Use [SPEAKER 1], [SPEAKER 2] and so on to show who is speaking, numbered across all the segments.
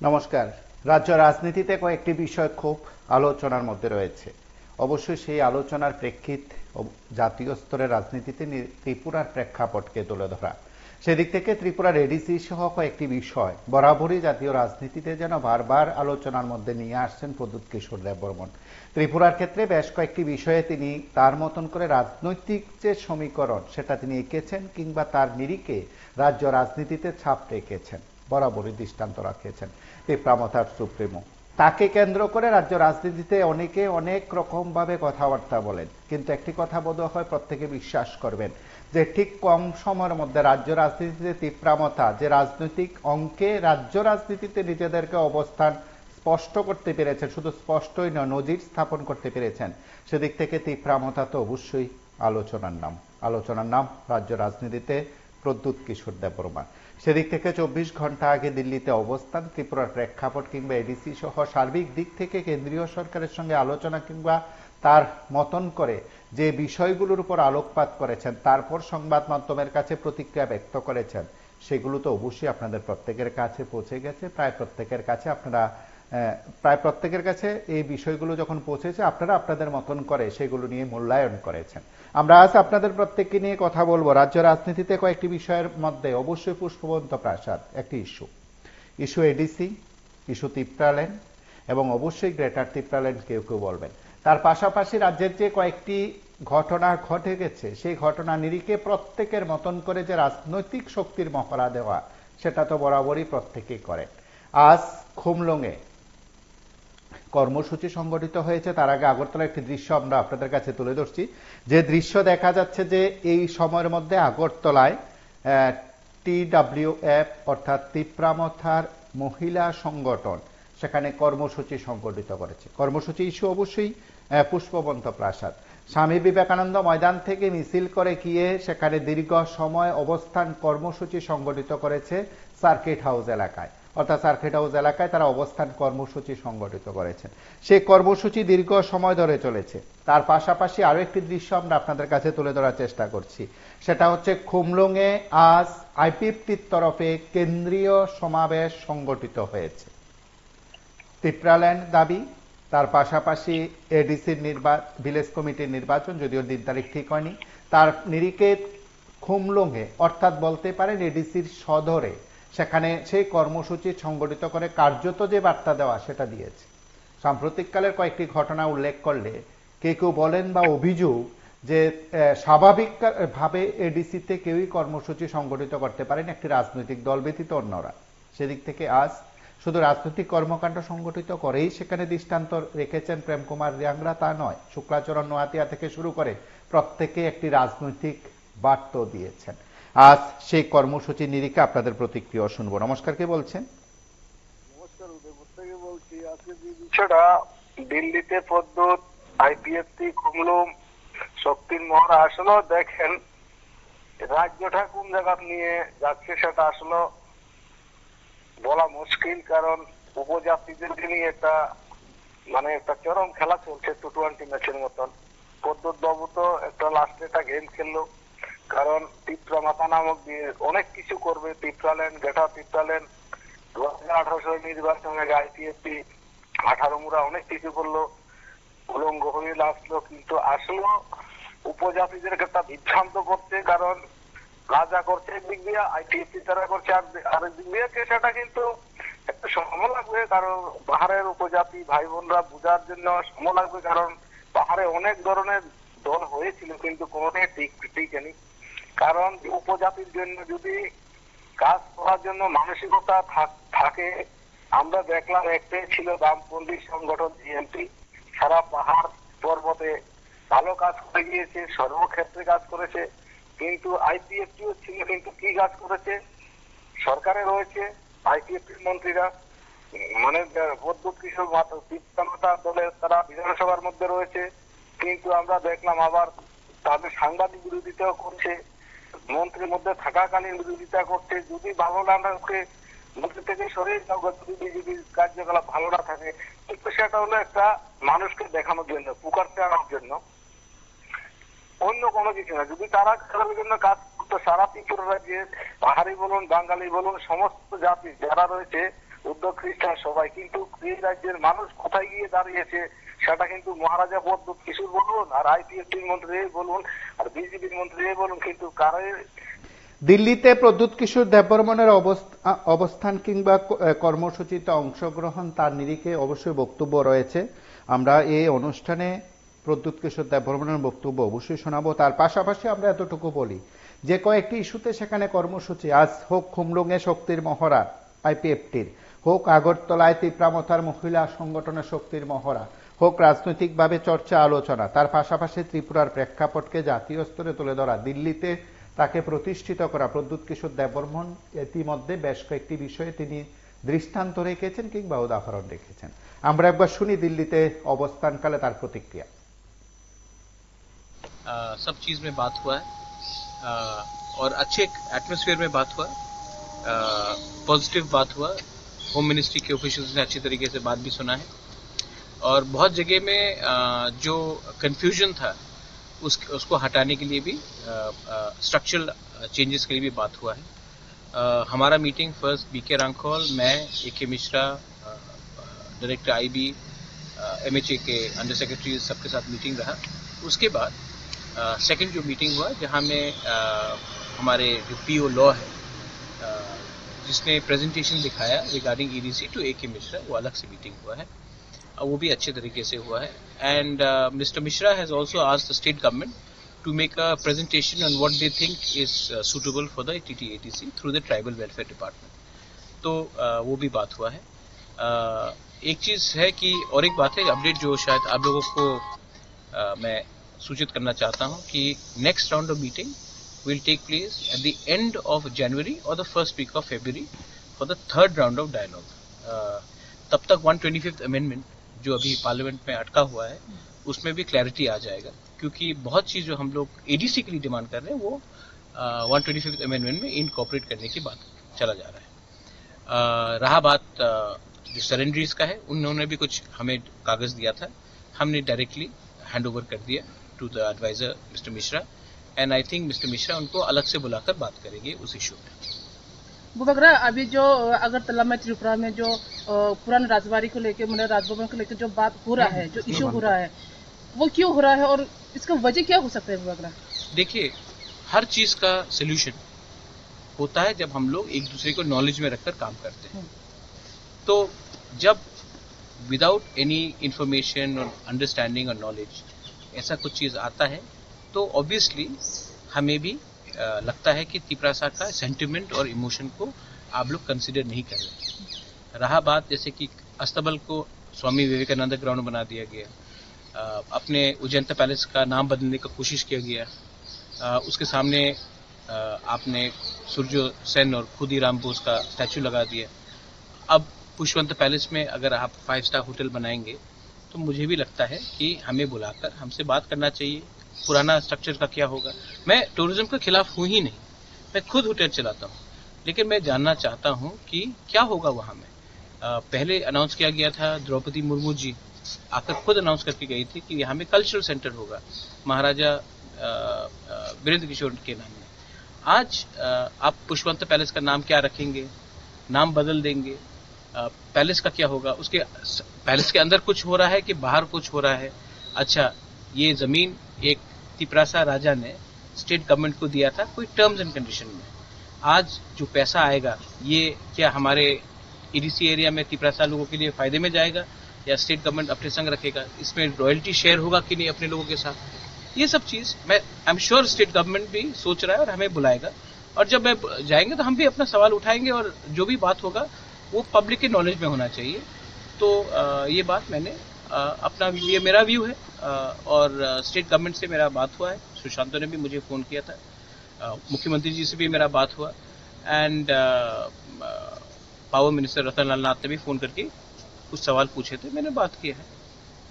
[SPEAKER 1] নমস্কার। রাজ্য রাজনীতিতে কয়েকটি বিষয় খুব আলোচনার মধ্যে রয়েছে। অবশ্যই সেই আলোচনার প্রেক্ষিত জাতীয় স্তরের রাজনীতিতে ত্রিপুরার প্রেক্ষাপটকে তুলে ধরা। সেদিক থেকে ত্রিপুরার এডিসি সহ কয়েকটি বিষয় বরাবরই জাতীয় রাজনীতিতে যেন বারবার আলোচনার মধ্যে নিয়ে আসছেন প্রদ্যুৎ কিশোর দেববর্মন। ত্রিপুরার ক্ষেত্রে বেশ কয়েকটি বিষয়ে তিনি তার মতন করে রাজনৈতিক যে সমীকরণ সেটা তিনি এঁকেছেন, কিংবা তার নিরিখে রাজ্য রাজনীতিতে ছাপ রেখেছেন, বরাবরই দৃষ্টান্ত রাখিয়েছেন তীব্রামথার সুপ্রিমো। তাকে কেন্দ্র করে রাজ্য রাজনীতিতে অনেকে অনেক রকম ভাবে কথাবার্তা বলেন, কিন্তু একটি কথা বোধ হয় প্রত্যেকে বিশ্বাস করবেন যে ঠিক কম সময়ের মধ্যে রাজ্য রাজনীতিতে তীব্রামথা যে রাজনৈতিক অঙ্কে রাজ্য রাজনীতিতে নিজেদেরকে অবস্থান স্পষ্ট করতে পেরেছেন, শুধু স্পষ্টই নয় নজির স্থাপন করতে পেরেছেন, সেদিক থেকে তীব্রামথা তো অবশ্যই আলোচনার নাম রাজ্য রাজনীতিতে প্রদ্যুৎ কিশোর দেববর্মা। সেদিক থেকে 24 ঘন্টা আগে দিল্লিতে অবস্থান, ত্রিপুরার প্রেক্ষাপট কিংবা এডিসি সহ সার্বিক দিক থেকে কেন্দ্রীয় সরকারের সঙ্গে আলোচনা কিংবা তার মতন করে যে বিষয়গুলোর উপর আলোকপাত করেছেন, তারপর সংবাদ মাধ্যমের কাছে প্রতিক্রিয়া ব্যক্ত করেছেন, সেগুলো তো অবশ্যই আপনাদের প্রত্যেকের কাছে পৌঁছে গেছে। প্রায় প্রত্যেকের কাছে এই বিষয়গুলো যখন পৌঁছেছে, আপনারা আপনাদের মতন করে সেগুলো নিয়ে মূল্যায়ন করেছেন। আমরা আজ আপনাদের প্রত্যেককে নিয়ে কথা বলবো। রাজ্য রাজনীতিতে কয়েকটি বিষয়ের মধ্যে অবশ্যই পুষ্পবন্ত প্রাসাদ একটি ইস্যু এডিসি, ইস্যু তিপ্রাল্যান্ড এবং অবশ্যই গ্রেটার তিপ্রাল্যান্ড কেউ কেউ বলবেন। তার পাশাপাশি রাজ্যের যে কয়েকটি ঘটনা ঘটে গেছে, সেই ঘটনা নিরিখে প্রত্যেকের মতন করে যে রাজনৈতিক শক্তির মহড়া দেওয়া, সেটা তো বরাবরই প্রত্যেকেই করেন। আজ খুমলুঙে কর্মসূচি সংগঠিত হয়েছে। তার আগে আগরতলা একটি দৃশ্য আমরা আপনাদের কাছে তুলে ধরছি, যে দৃশ্য দেখা যাচ্ছে যে এই সময়ের মধ্যে আগরতলায় TWF অর্থাৎ তীব্রামথার মহিলা সংগঠন সেখানে কর্মসূচি সংগঠিত করেছে। কর্মসূচি ইস্যু অবশ্যই পুষ্পবন্ত প্রাসাদ। স্বামী বিবেকানন্দ ময়দান থেকে মিছিল করে গিয়ে সেখানে দীর্ঘ সময় অবস্থান কর্মসূচি সংগঠিত করেছে সার্কিট হাউস এলাকায়, অর্থাৎ সার্কিট হাউস এলাকায় তারা অবস্থান কর্মসূচি সংগঠিত করেছেন। সেই কর্মসূচি দীর্ঘ সময় ধরে চলেছে। তার পাশাপাশি আরো একটি দৃশ্য আমরা আপনাদের কাছে তুলে ধরার চেষ্টা করছি, সেটা হচ্ছে খুমলুঙে আজ আইপিএফটির তরফে কেন্দ্রীয় সমাবেশ সংগঠিত হয়েছে। ত্রিপ্রাল্যান্ড দাবি, তার পাশাপাশি এডিসির ভিলেজ কমিটির নির্বাচন, যদিও দিন তারিখ ঠিক হয়নি, তার নিরিখে খুমলুঙে অর্থাৎ বলতে পারেন এডিসির সদরে সেখানে সেই কর্মসূচি সংগঠিত করে কার্যত যে বার্তা দেওয়া সেটা দিয়েছে। সাম্প্রতিককালের কয়েকটি ঘটনা উল্লেখ করলে কেউ বলেন বা অভিযোগ যে স্বাভাবিকভাবে এডিসিতে কেউই কর্মসূচি সংগঠিত করতে পারেন একটি রাজনৈতিক দল ব্যতীত অন্যরা। সেদিক থেকে আজ শুধু রাজনৈতিক কর্মকাণ্ড সংগঠিত করেই সেখানে দৃষ্টান্ত রেখেছেন প্রেম কুমার রিয়াংরা তা নয়, শুক্লাচরণ নোয়াতিয়া থেকে শুরু করে প্রত্যেকে একটি রাজনৈতিক বার্তা দিয়েছেন। আজ সেই কর্মসূচি নিরিখে আপনাদের প্রতিক্রিয়া শুনবো। নমস্কার, কে বলছেন?
[SPEAKER 2] নমস্কার, উদয়পুর থেকে বলছি। আজকে যে বিষয়টা দিল্লিতে প্রদ্যুৎ, আইপিএফটি, খুমলুং শক্তির মহড়া, আসলে দেখেন রাজ্যটা কোন জায়গা নিয়ে যাচ্ছে সেটা আসলে বলা মুশকিল। কারণ উপজাতিদের নিয়ে একটা চরম খেলা চলছে, টি-20 ম্যাচের মতন। প্রদ্যুৎ বাবু তো একটা লাস্টে একটা গেম খেললো, কারণ তীব্রামাথা নামক দিয়ে অনেক কিছু করবে। তীব্রাল্যান্ড, গ্রেটার তীব্রাল্যান্ড 2018 সালের নির্বাচনে আইপিএফটি 18 মুরা অনেক কিছু করলো, উলঙ্গ হয়ে আসলো, কিন্তু আসলে উপজাতিদের একটা বিভ্রান্ত করছে। কারণ রাজা করছে একদিক দিয়ে, আইপিএফটি তারা করছে আরেক দিক দিয়ে। সেটা কিন্তু একটু সময় লাগবে, কারণ পাহাড়ের উপজাতি ভাই বোনরা বোঝার জন্য সময় লাগবে। কারণ পাহাড়ে অনেক ধরনের দল হয়েছিল, কিন্তু কোনোটাই টিকেনি। কারণ উপজাতির জন্য যদি কাজ করার জন্য মানসিকতা থাকে, আমরা দেখলাম একটাই ছিল বামপন্থী সংগঠন জিএমপি, সারা পাহাড় পর্বতে ভালো কাজ করে গিয়েছে, সর্বক্ষেত্রে কাজ করেছে। কিন্তু আইপিএফটিও ছিল, কিন্তু কি কাজ করেছে? সরকারে রয়েছে আইপিএফটির মন্ত্রীরা, মানে প্রদ্যুৎ কিশোর তীব্রামথা দলের তারা বিধানসভার মধ্যে রয়েছে, কিন্তু আমরা দেখলাম আবার তাদের সাংবাদিক বিরোধিতাও করছে, মন্ত্রীর মধ্যে থাকাকালীন বিরোধিতা করছে। যদি ভালো না থাকে মন্ত্রী থেকে সরিয়ে যদি কার্যকলাপ ভালো না থাকে, কিন্তু সেটা হলো একটা মানুষকে দেখানোর জন্য, পুকারতে আনার জন্য, অন্য কোনো কিছু না। যদি তারা খেলার জন্য কাজ করতো, সারা ত্রিপুরা রাজ্যে পাহাড়ি বলুন, বাঙালি বলুন, সমস্ত জাতি যারা রয়েছে উদ্যোগ সবাই, কিন্তু এই রাজ্যের মানুষ কোথায় গিয়ে দাঁড়িয়েছে সেটা কিন্তু মহারাজা প্রদ্যোৎ কিশোর বলুন আর আইপিএফটির মন্ত্রী বলুন আর বিজেপির মন্ত্রী বলুন, কিন্তু কারের
[SPEAKER 1] দিল্লিতে প্রদ্যোৎ কিশোর দেববর্মনের অবস্থান কিংবা কর্মসূচিতে অংশগ্রহণ তার নিরিখে অবশ্যই বক্তব্য রয়েছে। আমরা এই অনুষ্ঠানে প্রদ্যোৎ কিশোর দেববর্মনের বক্তব্য অবশ্যই শোনাবো। তার পাশাপাশি আমরা এতটুকু বলি যে কয়েকটি ইস্যুতে সেখানে কর্মসূচি, আজ হোক খুমলুঙে শক্তির মহড়া আইপিএফটির, হোক আগরতলায় তিপ্রামথার মহিলা সংগঠনের শক্তির মহড়া, হোক রাজনৈতিকভাবে চর্চা আলোচনা, তার পাশাপাশি ত্রিপুরার প্রেক্ষাপটকে জাতীয় স্তরে তুলে ধরা, দিল্লিতে তাকে প্রতিষ্ঠিত করা প্রদ্যোৎ কিশোর দেববর্মন ইতিমধ্যে বেশ কয়েকটি বিষয়ে তিনি দৃষ্টান্ত রেখেছেন কিংবা উদাহরণ রেখেছেন। আমরা একবার শুনি দিল্লিতে অবস্থানকালে তার প্রতিক্রিয়া।
[SPEAKER 3] सब चीज में बात हुआ है और अच्छे एटमॉस्फेयर में बात हुआ, पॉजिटिव बात हुआ। होम मिनिस्ट्री के ऑफिशियल्स ने अच्छी तरीके से बात भी सुना है और बहुत जगह में जो कंफ्यूजन था उसको हटाने के लिए भी स्ट्रक्चरल चेंजेस के लिए भी बात हुआ है। हमारा मीटिंग फर्स्ट बीके रांखोल, मैं, A K. Mishra, director IB, MHA के अंडर सेक्रेटरी, सबके साथ मीटिंग रहा। उसके बाद सेकंड जो मीटिंग हुआ जहां में हमारे जो पीओ लॉ है जिसने प्रेजेंटेशन दिखाया regarding EDC to A K. Mishra, वो अलग से मीटिंग हुआ है, वो भी अच्छे तरीके से हुआ है। And mister Mishra has also asked the state government to make a presentation on what they think is suitable for the TTATC through the tribal welfare department. तो वो भी बात हुआ है। एक चीज है कि और एक बात है अपडेट जो शायद आप लोगों को मैं सूचित करना चाहता हूं कि next round of meeting will take place at the end of January और the first week of February for the third round of dialogue. तब तक 125th अमेंडमेंट जो अभी पार्लियामेंट में अटका हुआ है उसमें भी क्लैरिटी आ जाएगा, क्योंकि बहुत चीज जो हम लोग एडीसी के लिए डिमांड कर रहे हैं वो 125th अमेंडमेंट में इनकॉर्पोरेट करने की बात चला जा रहा है। रहा बात जो सरेंडरीज का है, उन्होंने भी कुछ हमें कागज दिया था, हमने डायरेक्टली हैंड ओवर कर दिया to the adviser mister Mishra, and I think mister Mishra उनको अलग से बुलाकर बात करेंगे उस इशू में।
[SPEAKER 4] बुबकरा, अभी जो अगरतला में त्रिपुरा में जो पुराने राजबाड़ी को लेकर, मतलब राजभवन को लेकर जो बात हो रहा है, जो इशू हो रहा है, वो क्यों हो रहा है और इसका वजह क्या हो सकता है बुबकरा?
[SPEAKER 3] देखिए, हर चीज का सोल्यूशन होता है जब हम लोग एक दूसरे को नॉलेज में रखकर काम करते हैं। तो जब विदाउट एनी इंफॉर्मेशन और अंडरस्टैंडिंग और नॉलेज ऐसा कुछ चीज आता है तो ऑब्वियसली हमें भी लगता है कि तिपरासा का सेंटिमेंट और इमोशन को आप लोग कंसिडर नहीं कर रहे। रहा बात जैसे कि अस्तबल को स्वामी विवेकानंद ग्राउंड बना दिया गया, अपने उजैंता पैलेस का नाम बदलने का कोशिश किया गया, उसके सामने आपने सूर्यो सेन और खुदीराम बोस का स्टैचू लगा दिया। अब पुष्पवंत पैलेस में अगर आप 5 स्टार होटल बनाएंगे तो मुझे भी लगता है कि हमें बुलाकर हमसे बात करना चाहिए, पुराना स्ट्रक्चर का क्या होगा। मैं टूरिज्म के खिलाफ हूं ही नहीं, मैं खुद होटल चलाता हूं, लेकिन मैं जानना चाहता हूं कि क्या होगा वहां में। पहले अनाउंस किया गया था, द्रौपदी मुर्मू जी आकर खुद अनाउंस करके गई थी कि यहाँ में कल्चरल सेंटर होगा महाराजा वीरेंद्र किशोर के नाम में। आज आप पुष्पवंत पैलेस का नाम क्या रखेंगे, नाम बदल देंगे, पैलेस का क्या होगा, उसके पैलेस के अंदर कुछ हो रहा है कि बाहर कुछ हो रहा है। अच्छा, ये जमीन एक तिपरासा राजा ने स्टेट गवर्नमेंट को दिया था कोई टर्म्स एंड कंडीशन में। आज जो पैसा आएगा ये क्या हमारे ईडीसी एरिया में तिपरासा लोगों के लिए फायदे में जाएगा या स्टेट गवर्नमेंट अपने संग रखेगा, इसमें रॉयल्टी शेयर होगा कि नहीं अपने लोगों के साथ, ये सब चीज मैं I am sure state government भी सोच रहा है और हमें बुलाएगा। और जब मैं जाएंगे तो हम भी अपना सवाल उठाएंगे और जो भी बात होगा वो पब्लिक के नॉलेज में होना चाहिए। तो ये बात मैंने अपना, ये मेरा व्यू है और स्टेट गवर्नमेंट से मेरा बात हुआ है, सुशांतो ने भी मुझे फोन किया था, मुख्यमंत्री जी से भी मेरा बात हुआ, एंड पावर मिनिस्टर रतन लाल नाथ ने भी फोन करके कुछ सवाल पूछे थे, मैंने बात किया है,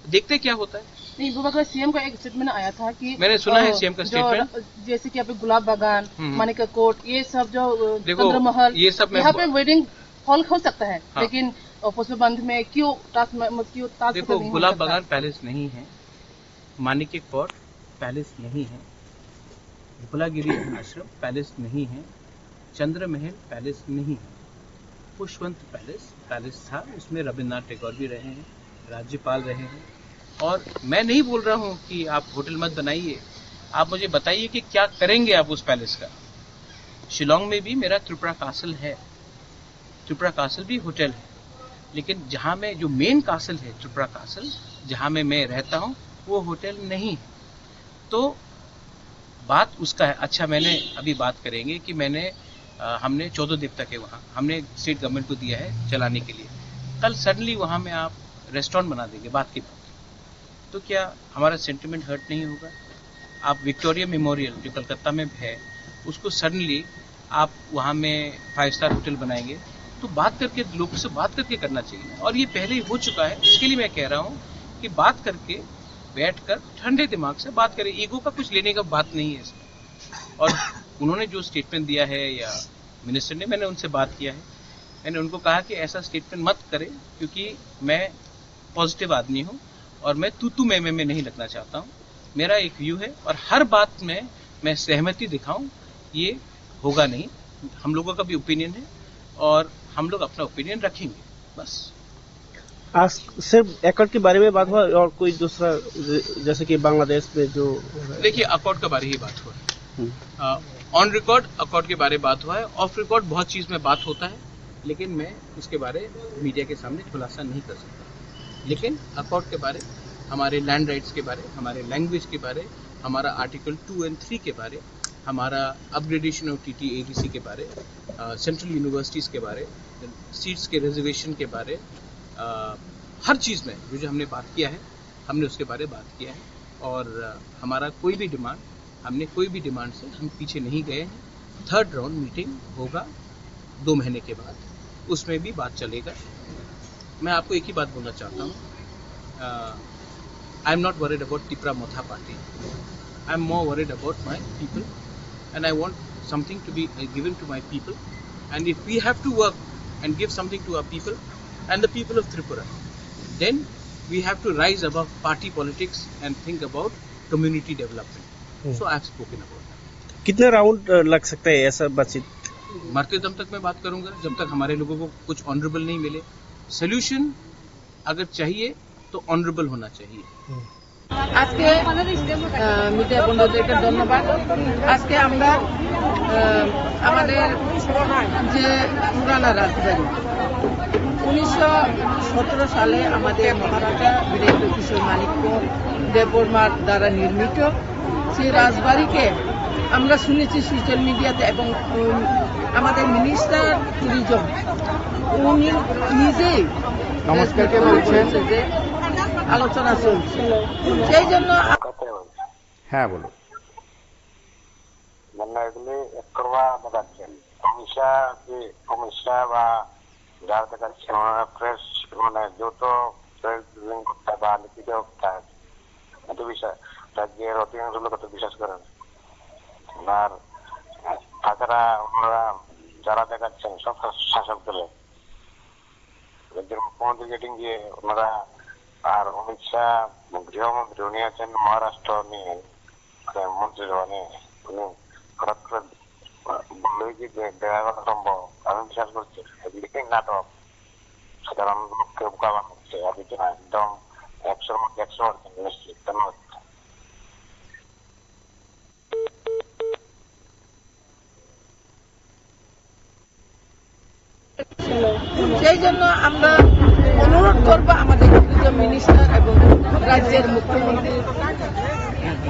[SPEAKER 3] देखते क्या होता है।
[SPEAKER 4] नहीं, बुबकरा, सीएम का एक स्टेटमेंट आया था कि
[SPEAKER 3] मैंने सुना है सीएम का स्टेटमेंट,
[SPEAKER 4] जैसे कि अभी गुलाब बागान, मानिका कोट, ये सब जो
[SPEAKER 3] चंद्रमहल, ये सब
[SPEAKER 4] यहाँ पे वेडिंग हॉल हो सकता है,
[SPEAKER 3] हाँ।
[SPEAKER 4] लेकिन पुष्पबंध में क्यों
[SPEAKER 3] देखो, गुलाब बागान पैलेस नहीं है, मानिका कोट पैलेस नहीं है, भोलागिरी आश्रम पैलेस नहीं है, चंद्रमहल पैलेस नहीं है। पुष्पवंत पैलेस था, उसमें रविन्द्रनाथ टैगोर भी रहे हैं, राज्यपाल रहे हैं। और मैं नहीं बोल रहा हूँ कि आप होटल मत बनाइए, आप मुझे बताइए कि क्या करेंगे आप उस पैलेस का। शिलोंग में भी मेरा त्रिपुरा कासल है, त्रिपुरा कासल भी होटल है, लेकिन जहाँ मैं जो मेन कासल है त्रिपुरा कासल, जहाँ मैं रहता हूँ, वो होटल नहीं है। तो बात उसका है। अच्छा, मैंने अभी बात करेंगे कि हमने 14 दिन तक है वहाँ, हमने स्टेट गवर्नमेंट को दिया है चलाने के लिए। कल सडनली वहाँ में आप रेस्टोरेंट बना देंगे बात की बात, तो क्या हमारा सेंटिमेंट हर्ट नहीं होगा? आप विक्टोरिया मेमोरियल जो कलकत्ता में है, उसको सडनली आप वहाँ में 5 स्टार होटल बनाएंगे, तो बात करके लोगों से बात करके करना चाहिए। और ये पहले ही हो चुका है, इसके लिए मैं कह रहा हूँ कि बात करके बैठकर ठंडे दिमाग से बात करें। ईगो का कुछ लेने का बात नहीं है इसमें। और उन्होंने जो स्टेटमेंट दिया है या मिनिस्टर ने, मैंने उनसे बात किया है, मैंने उनको कहा कि ऐसा स्टेटमेंट मत करें, क्योंकि मैं पॉजिटिव आदमी हूँ और मैं तू मैं नहीं लगना चाहता हूँ। मेरा एक व्यू है और हर बात में मैं सहमति दिखाऊं, ये होगा नहीं। हम लोगों का भी ओपिनियन है और हम लोग अपना ओपिनियन रखेंगे, बस।
[SPEAKER 5] आज सिर्फ एकॉर्ड के बारे में बात हुआ और कोई दूसरा, जैसे कि बांग्लादेश में जो,
[SPEAKER 3] देखिए अकॉर्ड के बारे ही बात हुआ है। ऑन रिकॉर्ड अकॉर्ड के बारे में बात हुआ है, ऑफ रिकॉर्ड बहुत चीज में बात होता है, लेकिन मैं उसके बारे मीडिया के सामने खुलासा नहीं कर सकता। लेकिन अकॉर्ड के बारे, हमारे लैंड राइट्स के बारे, हमारे लैंग्वेज के बारे, हमारा आर्टिकल 2 और 3 के बारे, हमारा अपग्रेडेशन ऑफ TTADC के बारे, सेंट्रल यूनिवर्सिटीज़ के बारे, सीट्स के रिजर्वेशन के बारे, हर चीज़ में जो हमने बात किया है, हमने उसके बारे में बात किया है। और हमारा कोई भी डिमांड, हमने कोई भी डिमांड से हम पीछे नहीं गए हैं। 3rd राउंड मीटिंग होगा 2 महीने के बाद, उसमें भी बात चलेगा। मैं आपको एक ही बात बोलना चाहता हूँ, I am not worried about Tripura Motha party, I am more worried about my people and I want something to be given to my people, and if we have to work and give something to our people and the people of Tripura, then we have to rise above party politics and think about community development. So I have spoken about that.
[SPEAKER 5] कितने round लग सकते हैं ऐसा बातचीत?
[SPEAKER 3] मरते दम तक मैं बात करूंगा, जब तक हमारे लोगों को कुछ ऑनरेबल नहीं मिले। सोल्यूशन अगर चाहिए तो ऑनरेबल होना चाहिए।
[SPEAKER 4] আজকে মিডিয়া বন্ধুদেরকে ধন্যবাদ। আজকে আমরা আমাদের যে পুরানা রাজবাড়ি 1917 সালে আমাদের মহারাজা বীরেন্দ্র কিশোর মানিক্য দেববর্মার দ্বারা নির্মিত সেই রাজবাড়িকে আমরা শুনেছি সোশ্যাল মিডিয়াতে, এবং আমাদের মিনিস্টার ট্যুরিজম উনি নিজেই
[SPEAKER 1] নমস্কারকে বলছেন
[SPEAKER 4] যে আলোচনা চলছে, সেই জন্য
[SPEAKER 1] হ্যাঁ বলুন।
[SPEAKER 2] মানে এগুলি করবা দেখাচ্ছেন সমস্যা বা যারা দেখাচ্ছেন প্রেস মানে যৌথ করতে বা লিখিত এত বিষয় রাজ্যের অধিকাংশ লোক তো বিশ্বাস করেন। আর তাছাড়া ওনারা যারা দেখাচ্ছেন সব শাসক দলের রাজ্যের মুখ্যমন্ত্রী গেটিং গিয়ে ওনারা, আর অমিত শাহ গৃহমন্ত্রী উনি আছেন মহারাষ্ট্র নিয়ে মন্ত্রী নিয়ে, উনি হঠাৎ করে বললেই যে দেখা করা সম্ভব। আমি বিশ্বাস করছি এগুলি নাটক, সাধারণ লোককে বোকা বানাচ্ছে। আপনি একদম 100-র মধ্যে 100% নিশ্চিত। ধন্যবাদ।
[SPEAKER 4] সেই জন্য আমরা অনুরোধ করবো আমাদের ট্যুরিজম মিনিস্টার এবং রাজ্যের মুখ্যমন্ত্রীর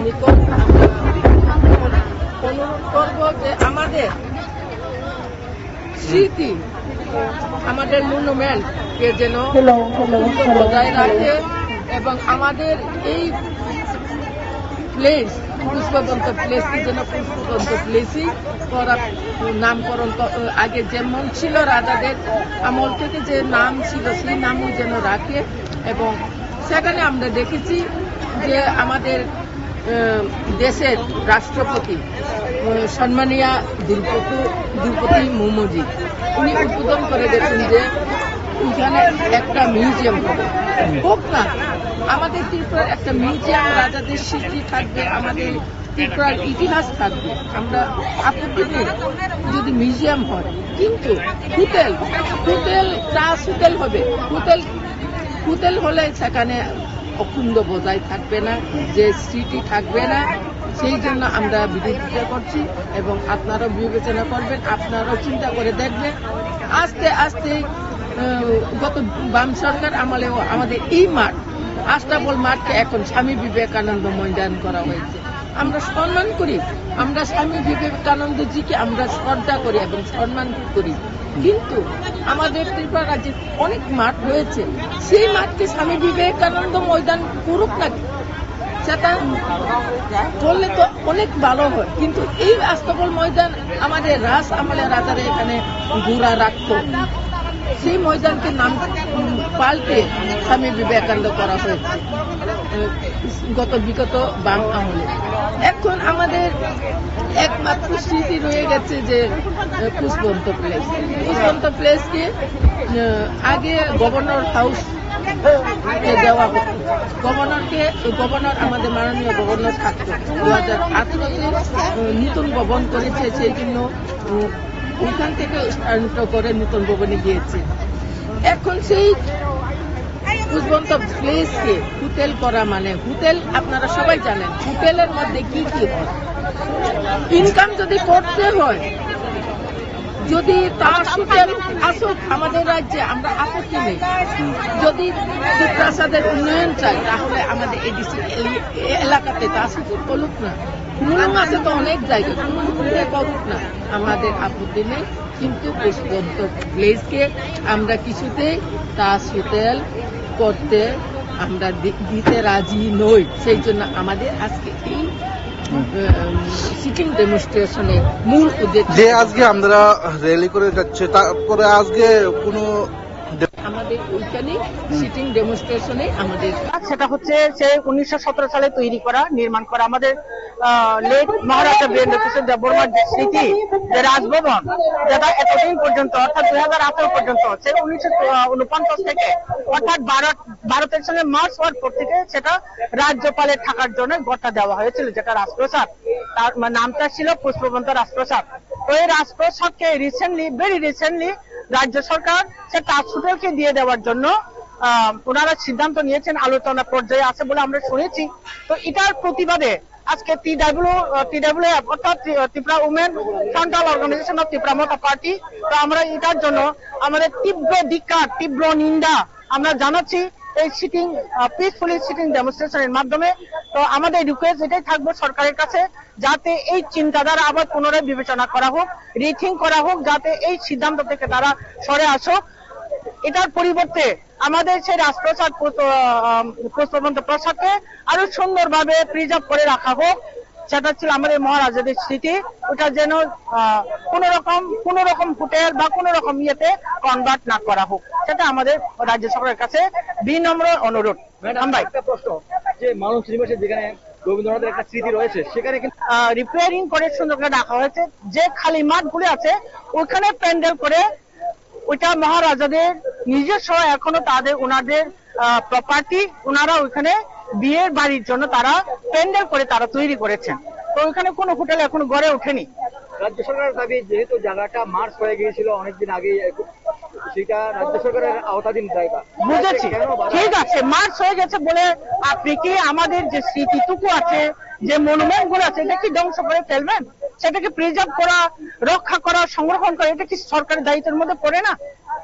[SPEAKER 4] নিকট অনুরোধ করবো যে আমাদের স্মৃতি, আমাদের মনুমেন্টকে যেন বজায় রাখে এবং আমাদের এই প্লেস পুষ্পবন্ত প্লেসকে যেন পুষ্পবন্ত প্লেসই করা, নামকরণ আগে যেমন ছিল রাজাদের আমল থেকে যে নাম ছিল সেই নামও যেন রাখে। এবং সেখানে আমরা দেখেছি যে আমাদের দেশের রাষ্ট্রপতি সম্মানীয় দ্রৌপদী মুর্মুজি উনি উদ্বোধন করে গেছেন যে ওইখানে একটা মিউজিয়াম হবে, হোক না আমাদের ত্রিপুরার একটা মিউজিয়াম, রাজাদের স্মৃতি থাকবে, আমাদের
[SPEAKER 6] ত্রিপুরার ইতিহাস থাকবে, আমরা আপত্তি নেই যদি মিউজিয়াম হয়, কিন্তু হোটেল ট্রাস হোটেল হবে। হোটেল হলে সেখানে অখুন্দ বজায় থাকবে না, যে স্মৃতি থাকবে না। সেই জন্য আমরা বিরোধিতা করছি এবং আপনারাও বিবেচনা করবেন, আপনারাও চিন্তা করে দেখবেন। আস্তে আস্তে গত বাম সরকার আমলেও আমাদের এই মাঠ, আস্তাবল মাঠকে এখন স্বামী বিবেকানন্দ ময়দান করা হয়েছে। আমরা সম্মান করি, আমরা স্বামী বিবেকানন্দজিকে আমরা শ্রদ্ধা করি এবং সম্মান করি, কিন্তু আমাদের ত্রিপুরা রাজ্যে অনেক মাঠ রয়েছে, সেই মাঠকে স্বামী বিবেকানন্দ ময়দান করুক না, সেটা করলে তো অনেক ভালো হয়। কিন্তু এই আস্তাবল ময়দান আমাদের রাজ আমলে রাজারা এখানে ঘোড়া রাখতো, সেই ময়দানকে নাম পাল্টে স্বামী বিবেকানন্দ করা হয়েছে বিগত বাম আমলে। এখন আমাদের একমাত্র স্মৃতি রয়ে গেছে যে পুষ্পবন্ত প্লেসকে আগে গভর্নর হাউস দেওয়া হতো। গভর্নর আমাদের মাননীয় গভর্নর থাকতো, 2018-তে নতুন ভবন করেছে, সেই জন্য ওইখান থেকে স্থানান্তর করে নতুন ভবনে গিয়েছে। এখন সেই পুষ্পবন্ত প্লেসকে হোটেল করা মানে, হোটেল আপনারা সবাই জানেন হোটেলের মধ্যে কি কি হয়। ইনকাম যদি করতে হয়, যদি তার হোটেল আসুক আমাদের রাজ্যে, আমরা আপত্তি নেই। যদি প্রাসাদের উন্নয়ন চাই, তাহলে আমাদের এডিসি এলাকাতে তার হোটেল করুক না। কুমুলুং আছে তো অনেক জায়গায়, কুমুলুংয়ে করুক না, আমাদের আপত্তি নেই। কিন্তু পুষ্পবন্ত প্লেসকে আমরা কিছুতেই তার হোটেল করতে আমরা দিতে রাজি নই। সেই জন্য আমাদের আজকে এই সিটিং ডেমনস্ট্রেশনের মূল উদ্দেশ্য
[SPEAKER 7] যে আজকে আমরা র্যালি করে যাচ্ছে, তারপরে আজকে কোনো
[SPEAKER 6] আমাদের ওইখানে সিটিং ডেমনস্ট্রেশনে আমাদের
[SPEAKER 8] সেটা হচ্ছে সে 1917 সালে তৈরি করা, নির্মাণ করা আমাদের লেট মহারাজা বীরেন্দ্র কিশোর দেববর্মার যে স্মৃতি, যে রাজভবন, যেটা এতদিন পর্যন্ত অর্থাৎ 2018 পর্যন্ত, সে 1949 থেকে অর্থাৎ ভারতের সঙ্গে মার্চ হওয়ার পর থেকে সেটা রাজ্যপালের থাকার জন্য গড়টা দেওয়া হয়েছিল, যেটা রাজপ্রসাদ, তার নামটা ছিল পুষ্পবন্ত রাজপ্রসাদ। তো এই রাজপ্রসাদকে ভেরি রিসেন্টলি রাজ্য সরকার সে তাজ হোটেলকে দিয়ে দেওয়ার জন্য ওনারা সিদ্ধান্ত নিয়েছেন, আলোচনা পর্যায়ে আছে বলে আমরা শুনেছি। তো এটার প্রতিবাদে আজকে TWA অর্থাৎ Tripura women frontal organisation of Tripura Motha party, তো আমরা এটার জন্য আমাদের তীব্র ধিক্কার, তীব্র নিন্দা আমরা জানাচ্ছি এই পিসফুলি সিটিং ডেমনস্ট্রেশনের মাধ্যমে। তো আমাদের রিকোয়েস্ট এটাই থাকবে সরকারের কাছে, যাতে এই চিন্তাধারা আবার পুনরায় বিবেচনা করা হোক, রিথিঙ্ক করা হোক, যাতে এই সিদ্ধান্ত থেকে তারা সরে আসুক। এটার পরিবর্তে আমাদের সেই রাজপ্রসাদ পুষ্পবন্ত প্রাসাদকে আরো সুন্দরভাবে প্রিজার্ভ করে রাখা হোক। সেটা ছিল আমাদের মহারাজাদের স্মৃতি, ওটা যেন কোন রকম হোটেল বা কোন রকম ইয়েতে কনভার্ট না করা হোক, সেটা আমাদের রাজ্য সরকারের কাছে বিনম্র অনুরোধ।
[SPEAKER 5] প্রশ্ন যে মানব শ্রীনিবাসের যেখানে রবীন্দ্রনাথের একটা স্মৃতি রয়েছে, সেখানে কিন্তু
[SPEAKER 8] রিপেয়ারিং করে সুন্দর করে রাখা হয়েছে। যে খালি মাঠগুলি আছে ওখানে প্যান্ডেল করে, ওইটা মহারাজাদের নিজস্ব, এখনো ওনাদের প্রপার্টি, ওনারা ওইখানে বিয়ের বাড়ির জন্য তারা প্যান্ডেল করে তারা তৈরি করেছেন। তো ওইখানে কোনো হোটেল এখনো গড়ে ওঠেনি।
[SPEAKER 5] রাজ্য সরকারের দাবি, যেহেতু জায়গাটা মার্চ হয়ে গিয়েছিল অনেকদিন আগে, সেটা রাজ্য সরকারের আওতাধীন জায়গা।
[SPEAKER 8] বুঝেছি, ঠিক আছে, মার্চ হয়ে গেছে বলে আপনি কি আমাদের যে স্মৃতিটুকু আছে, যে মনুমেন্ট গুলো আছে, এটা কি ধ্বংস করে ফেলবেন? সেটাকে প্রিজার্ভ করা, রক্ষা করা, সংরক্ষণ করা, এটা কি সরকারের দায়িত্বের মধ্যে পড়ে না?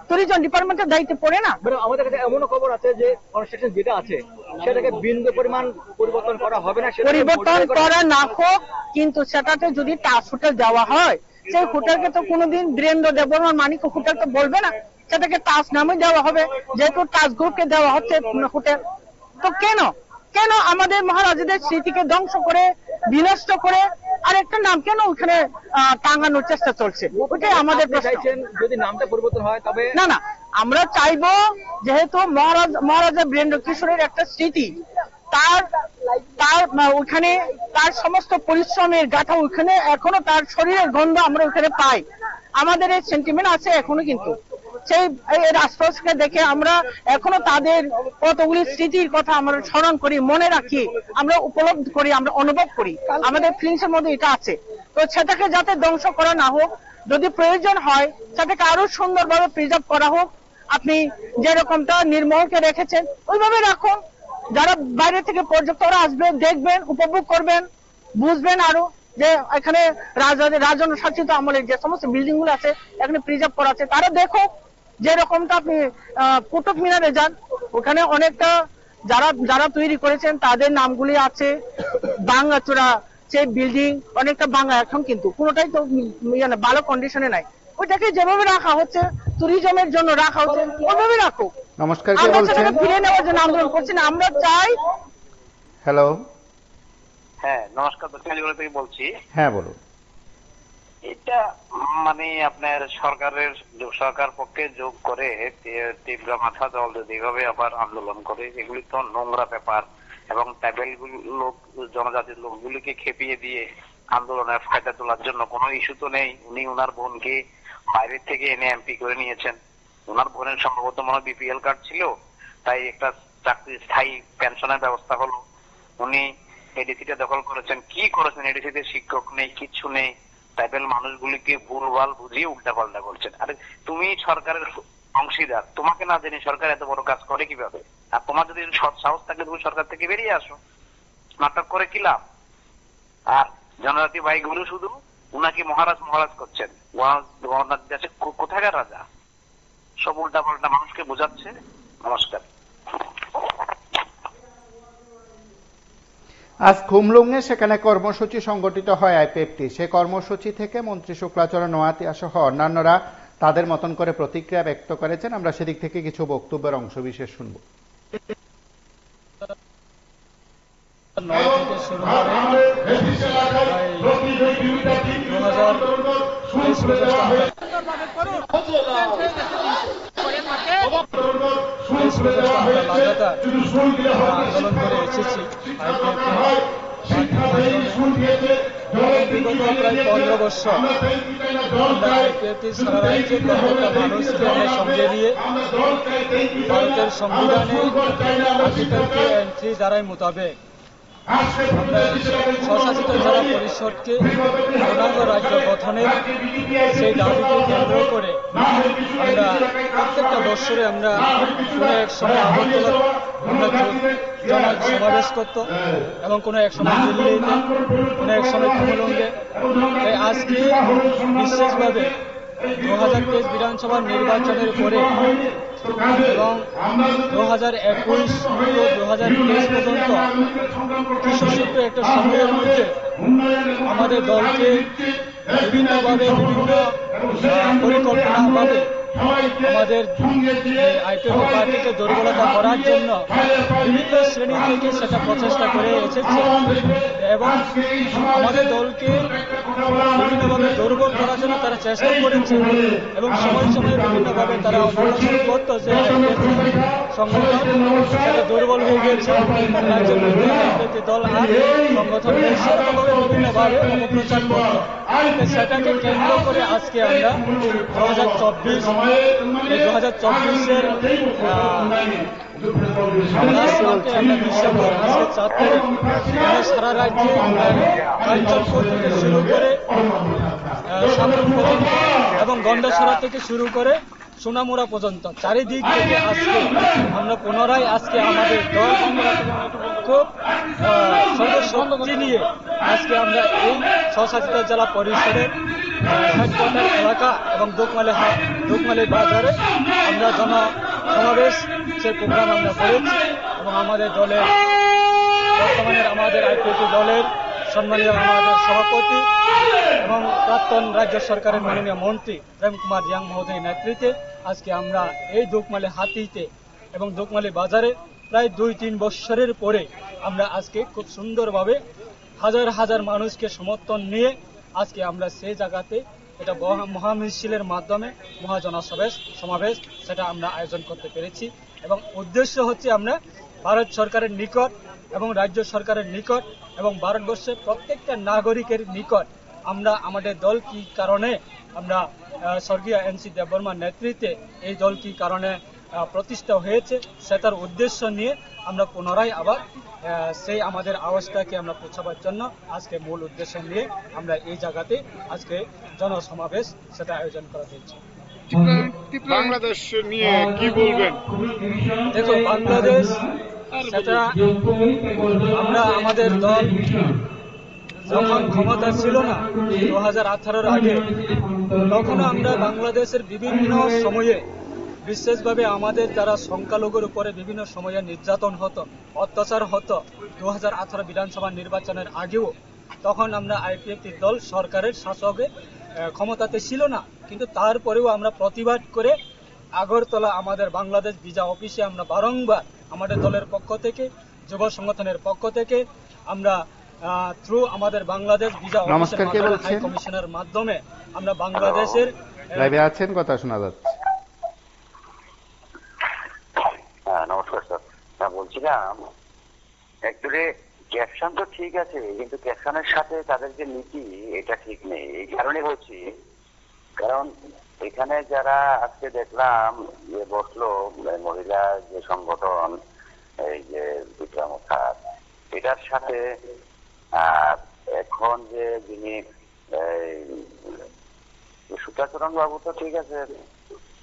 [SPEAKER 8] ট্যুরিজম ডিপার্টমেন্টের দায়িত্বে পড়ে না?
[SPEAKER 5] আমাদের কাছে এমনও খবর আছে যে কনস্ট্রাকশন যেটা আছে সেটাকে বিন্দু পরিমাণ পরিবর্তন করা হবে না।
[SPEAKER 8] পরিবর্তন করা না হোক, কিন্তু সেটাতে যদি তাজ হোটেল দেওয়া হয়, সেই হোটেলকে তো কোনোদিন বীরেন্দ্র দেববর্মার মানিক হোটেল তো বলবে না, সেটাকে তাজ নামে দেওয়া হবে, যেহেতু তাজ গ্রুপকে দেওয়া হচ্ছে হোটেল। তো কেন আমাদের মহারাজাদের স্মৃতিকে ধ্বংস করে, বিনষ্ট করে আরেকটা নাম কেন ওখানে টাঙানোর চেষ্টা চলছে? ওটাই আমাদের প্রশ্ন।
[SPEAKER 5] যদি নামটা পরিবর্তন হয় তবে
[SPEAKER 8] না, আমরা চাইবো যেহেতু মহারাজা বীরেন্দ্র কিশোরের একটা স্মৃতি, তার ওখানে তার সমস্ত পরিশ্রমের গাথা ওখানে এখনো, তার শরীরের গন্ধ আমরা ওখানে পাই, আমাদের এই সেন্টিমেন্ট আছে এখনো। কিন্তু সেই রাজপথকে দেখে আমরা এখনো তাদের কতগুলি স্মৃতির কথা আমরা স্মরণ করি, মনে রাখি, আমরা উপলব্ধি করি, আমরা অনুভব করি, আমাদের ফিলিংসের মধ্যে এটা আছে। তো সেটাকে যাতে ধ্বংস করা না হোক, যদি প্রয়োজন হয় সেটাকে আরো সুন্দরভাবে প্রিজার্ভ করা হোক। আপনি যেরকমটা নির্মলকে রেখেছেন ওইভাবে রাখুন। যারা বাইরে থেকে পর্যটকরা আসবেন, দেখবেন, উপভোগ করবেন, বুঝবেন আরো যে এখানে রাজন্য শাসিত আমলের যে সমস্ত বিল্ডিং গুলো আছে এখানে প্রিজার্ভ করা আছে। তারা দেখো যেরকমটা আপনি কুতুব মিনারে যান, ওখানে অনেকটা যারা তৈরি করেছেন তাদের নামগুলি আছে। ভাঙাচোরা সেই বিল্ডিং অনেকটা ভাঙা এখন, কিন্তু কোনোটাই তো ভালো কন্ডিশনে নাই। ওইটাকে যেভাবে রাখা হচ্ছে, ট্যুরিজমের জন্য রাখা হচ্ছে, ওইভাবে রাখো।
[SPEAKER 1] নমস্কার, কে বলছেন?
[SPEAKER 8] ফিরে নেওয়ার জন্য আন্দোলন করছি না, আমরা চাই।
[SPEAKER 1] হ্যালো,
[SPEAKER 2] হ্যাঁ নমস্কার, দক্ষিণ থেকে বলছি।
[SPEAKER 1] হ্যাঁ বলুন।
[SPEAKER 2] এটা মানে আপনার সরকার পক্ষে যোগ করে তীব্র মাথা দল যদি এভাবে আবার আন্দোলন করে, এগুলি তো নোংরা ব্যাপার। এবং ট্রাইবেল লোক, জনজাতির লোকগুলিকে খেপিয়ে দিয়ে আন্দোলনের ফায়দা তোলার জন্য কোনো ইস্যু তো নেই। উনি ওনার বোনকে বাইরের থেকে এনে এমপি করে নিয়েছেন। ওনার বোনের সম্ভবত মনে বিপিএল কার্ড ছিল, তাই একটা চাকরি স্থায়ী পেনশনের ব্যবস্থা হলো। উনি এডিসিটা দখল করেছেন। কি করেছেন? এডিসিতে শিক্ষক নেই, কিচ্ছু নেই। ট্রাইবেল মানুষগুলিকে ভুলভাল বুঝিয়ে উল্টাপাল্টা করছেন। আরে তুমি সরকারের অংশীদার, তোমাকে না জেনে সরকার এত বড় কাজ করে কিভাবে? আর তোমার যদি সৎ সাহস থাকে তুমি সরকার থেকে বেরিয়ে আসো, নাটক করে কি লাভ? আর জনজাতি ভাইগুলো শুধু উনাকে মহারাজ করছেন। ওনার দেশে কোথাকার রাজা? সব উল্টা পাল্টা মানুষকে বোঝাচ্ছে। নমস্কার।
[SPEAKER 1] আজ খুমলুঙে সেখানে কর্মসূচি সংগঠিত হয় আইপিএফটি। সে কর্মসূচি থেকে মন্ত্রী শুক্লাচরণ নোয়াতিয়া সহ অন্যান্যরা তাদের মতন করে প্রতিক্রিয়া ব্যক্ত করেছেন। আমরা সেদিক থেকে কিছু বক্তব্যের অংশবিশেষ শুনব।
[SPEAKER 9] আন্দোলন করে এসেছি বিগত প্রায় 15 বছর সারা রাজ্যে প্রত্যেকটা মানুষকে সঙ্গে নিয়ে ভারতের সংবিধানে আর্টিকেল 3 ধারায় মোতাবেক আমরা স্বশাসিত জেলা পরিষদকে পূর্ণাঙ্গ রাজ্য গঠনের সেই দাবিকে কেন্দ্র করে আমরা প্রত্যেকটা বছরে আমরা কোনো এক সময় আগরতলা সমাবেশ করত এবং কোনো এক সময় দিল্লিতে, কোনো এক সময় খুমলুঙে। আজকে বিশেষভাবে 2023 বিধানসভা নির্বাচনের পরে এবং 2021 থেকে 2023 পর্যন্ত কৃষক একটা সময়ের মধ্যে আমাদের দলকে বিভিন্নভাবে বিভিন্ন পরিকল্পনাভাবে আমাদের আইপিএফ পার্টিকে দুর্বলতা করার জন্য বিভিন্ন শ্রেণী থেকে সেটা প্রচেষ্টা করে এসেছে এবং আমাদের দলকে বিভিন্নভাবে দুর্বল করার জন্য তারা চেষ্টা করেছে এবং সময় সময়ে বিভিন্নভাবে তারা অবলোকন করত যে সংগঠন সেটা দুর্বল হয়ে গিয়েছে, রাজ্যের মধ্যে দল আর সংগঠন সেরকমভাবে বিভিন্নভাবে অপপ্রচার করত। সেটাকে কেন্দ্র করে আজকে আমরা 2024-এর ডিসেম্বর আজকে 4 তারিখ সারা রাজ্যে কাঞ্চনপুর থেকে শুরু করে এবং গন্ডাছড়া থেকে শুরু করে সোনামুড়া পর্যন্ত চারিদিক থেকে আজকে আমরা পুনরায় আজকে আমাদের দল খুব সর্বশক্তি নিয়ে আজকে আমরা এই স্বশাসিত জেলা পরিষদের হেডকোয়ার্টার এলাকা এবং দোকমালি বাজারে আমরা জনসমাবেশের প্রোগ্রাম আমরা করেছি এবং আমাদের দলের বর্তমানে আমাদের আইপিএফটি দলের সম্মানীয় আমাদের সভাপতি এবং প্রাক্তন রাজ্য সরকারের মাননীয় মন্ত্রী প্রেম কুমার রিয়াং মহোদয়ের নেতৃত্বে আজকে আমরা এই দোকমালি হাতিতে এবং দোকমালি বাজারে প্রায় 2-3 বছরের পরে আমরা আজকে খুব সুন্দরভাবে হাজার হাজার মানুষকে সমর্থন নিয়ে আজকে আমরা সেই জায়গাতে এটা মহামিছিলের মাধ্যমে সমাবেশ সেটা আমরা আয়োজন করতে পেরেছি এবং উদ্দেশ্য হচ্ছে আমরা ভারত সরকারের নিকট এবং রাজ্য সরকারের নিকট এবং ভারতবর্ষের প্রত্যেকটা নাগরিকের নিকট আমরা আমাদের দল কি কারণে আমরা স্বর্গীয় এনসি দেববর্মার নেতৃত্বে এই দল কি কারণে প্রতিষ্ঠা হয়েছে সেটার উদ্দেশ্য নিয়ে আমরা পুনরায় আবার সেই আমাদের আওয়াজটাকে আমরা পৌঁছাবার জন্য আজকে মূল উদ্দেশ্য নিয়ে আমরা এই জায়গাতে আজকে জনসমাবেশ সেটা আয়োজন করা হয়েছে।
[SPEAKER 10] বাংলাদেশ নিয়ে কি বলবেন?
[SPEAKER 9] দেখো, বাংলাদেশ সেটা আমরা আমাদের দল যখন ক্ষমতা ছিল না 2018-র আগে, তখন আমরা বাংলাদেশের বিভিন্ন সময়ে বিশেষভাবে আমাদের যারা সংখ্যালঘুর উপরে বিভিন্ন সময়ে নির্যাতন হতো, অত্যাচার হতো 2018 বিধানসভা নির্বাচনের আগেও, তখন আমরা আইপিএফটি দল সরকারের শাসকে ক্ষমতাতে ছিল না, কিন্তু তারপরেও আমরা প্রতিবাদ করে আগরতলা আমাদের বাংলাদেশ ভিসা অফিসে আমরা বারংবার আমাদের দলের পক্ষ থেকে, যুব সংগঠনের পক্ষ থেকে আমরা থ্রু আমাদের বাংলাদেশ ভিসা অফিসের হাই কমিশনের মাধ্যমে আমরা বাংলাদেশের
[SPEAKER 1] লাইভে আছেন, কথা শোনা যাচ্ছে।
[SPEAKER 11] নমস্কার স্যার, বলছিলাম অ্যাকচুয়ালি ক্যাপশন তো ঠিক আছে, কিন্তু ক্যাপশনের সাথে তাদের যে নীতি এটা ঠিক নেই। এই কারণে বলছি, কারণ এখানে যারা আজকে দেখলাম যে বসলো মহিলা যে সংগঠন এই যে বিক্রমতা, এটার সাথে এখন যে যিনি সুতাচরণ বাবু তো ঠিক আছে,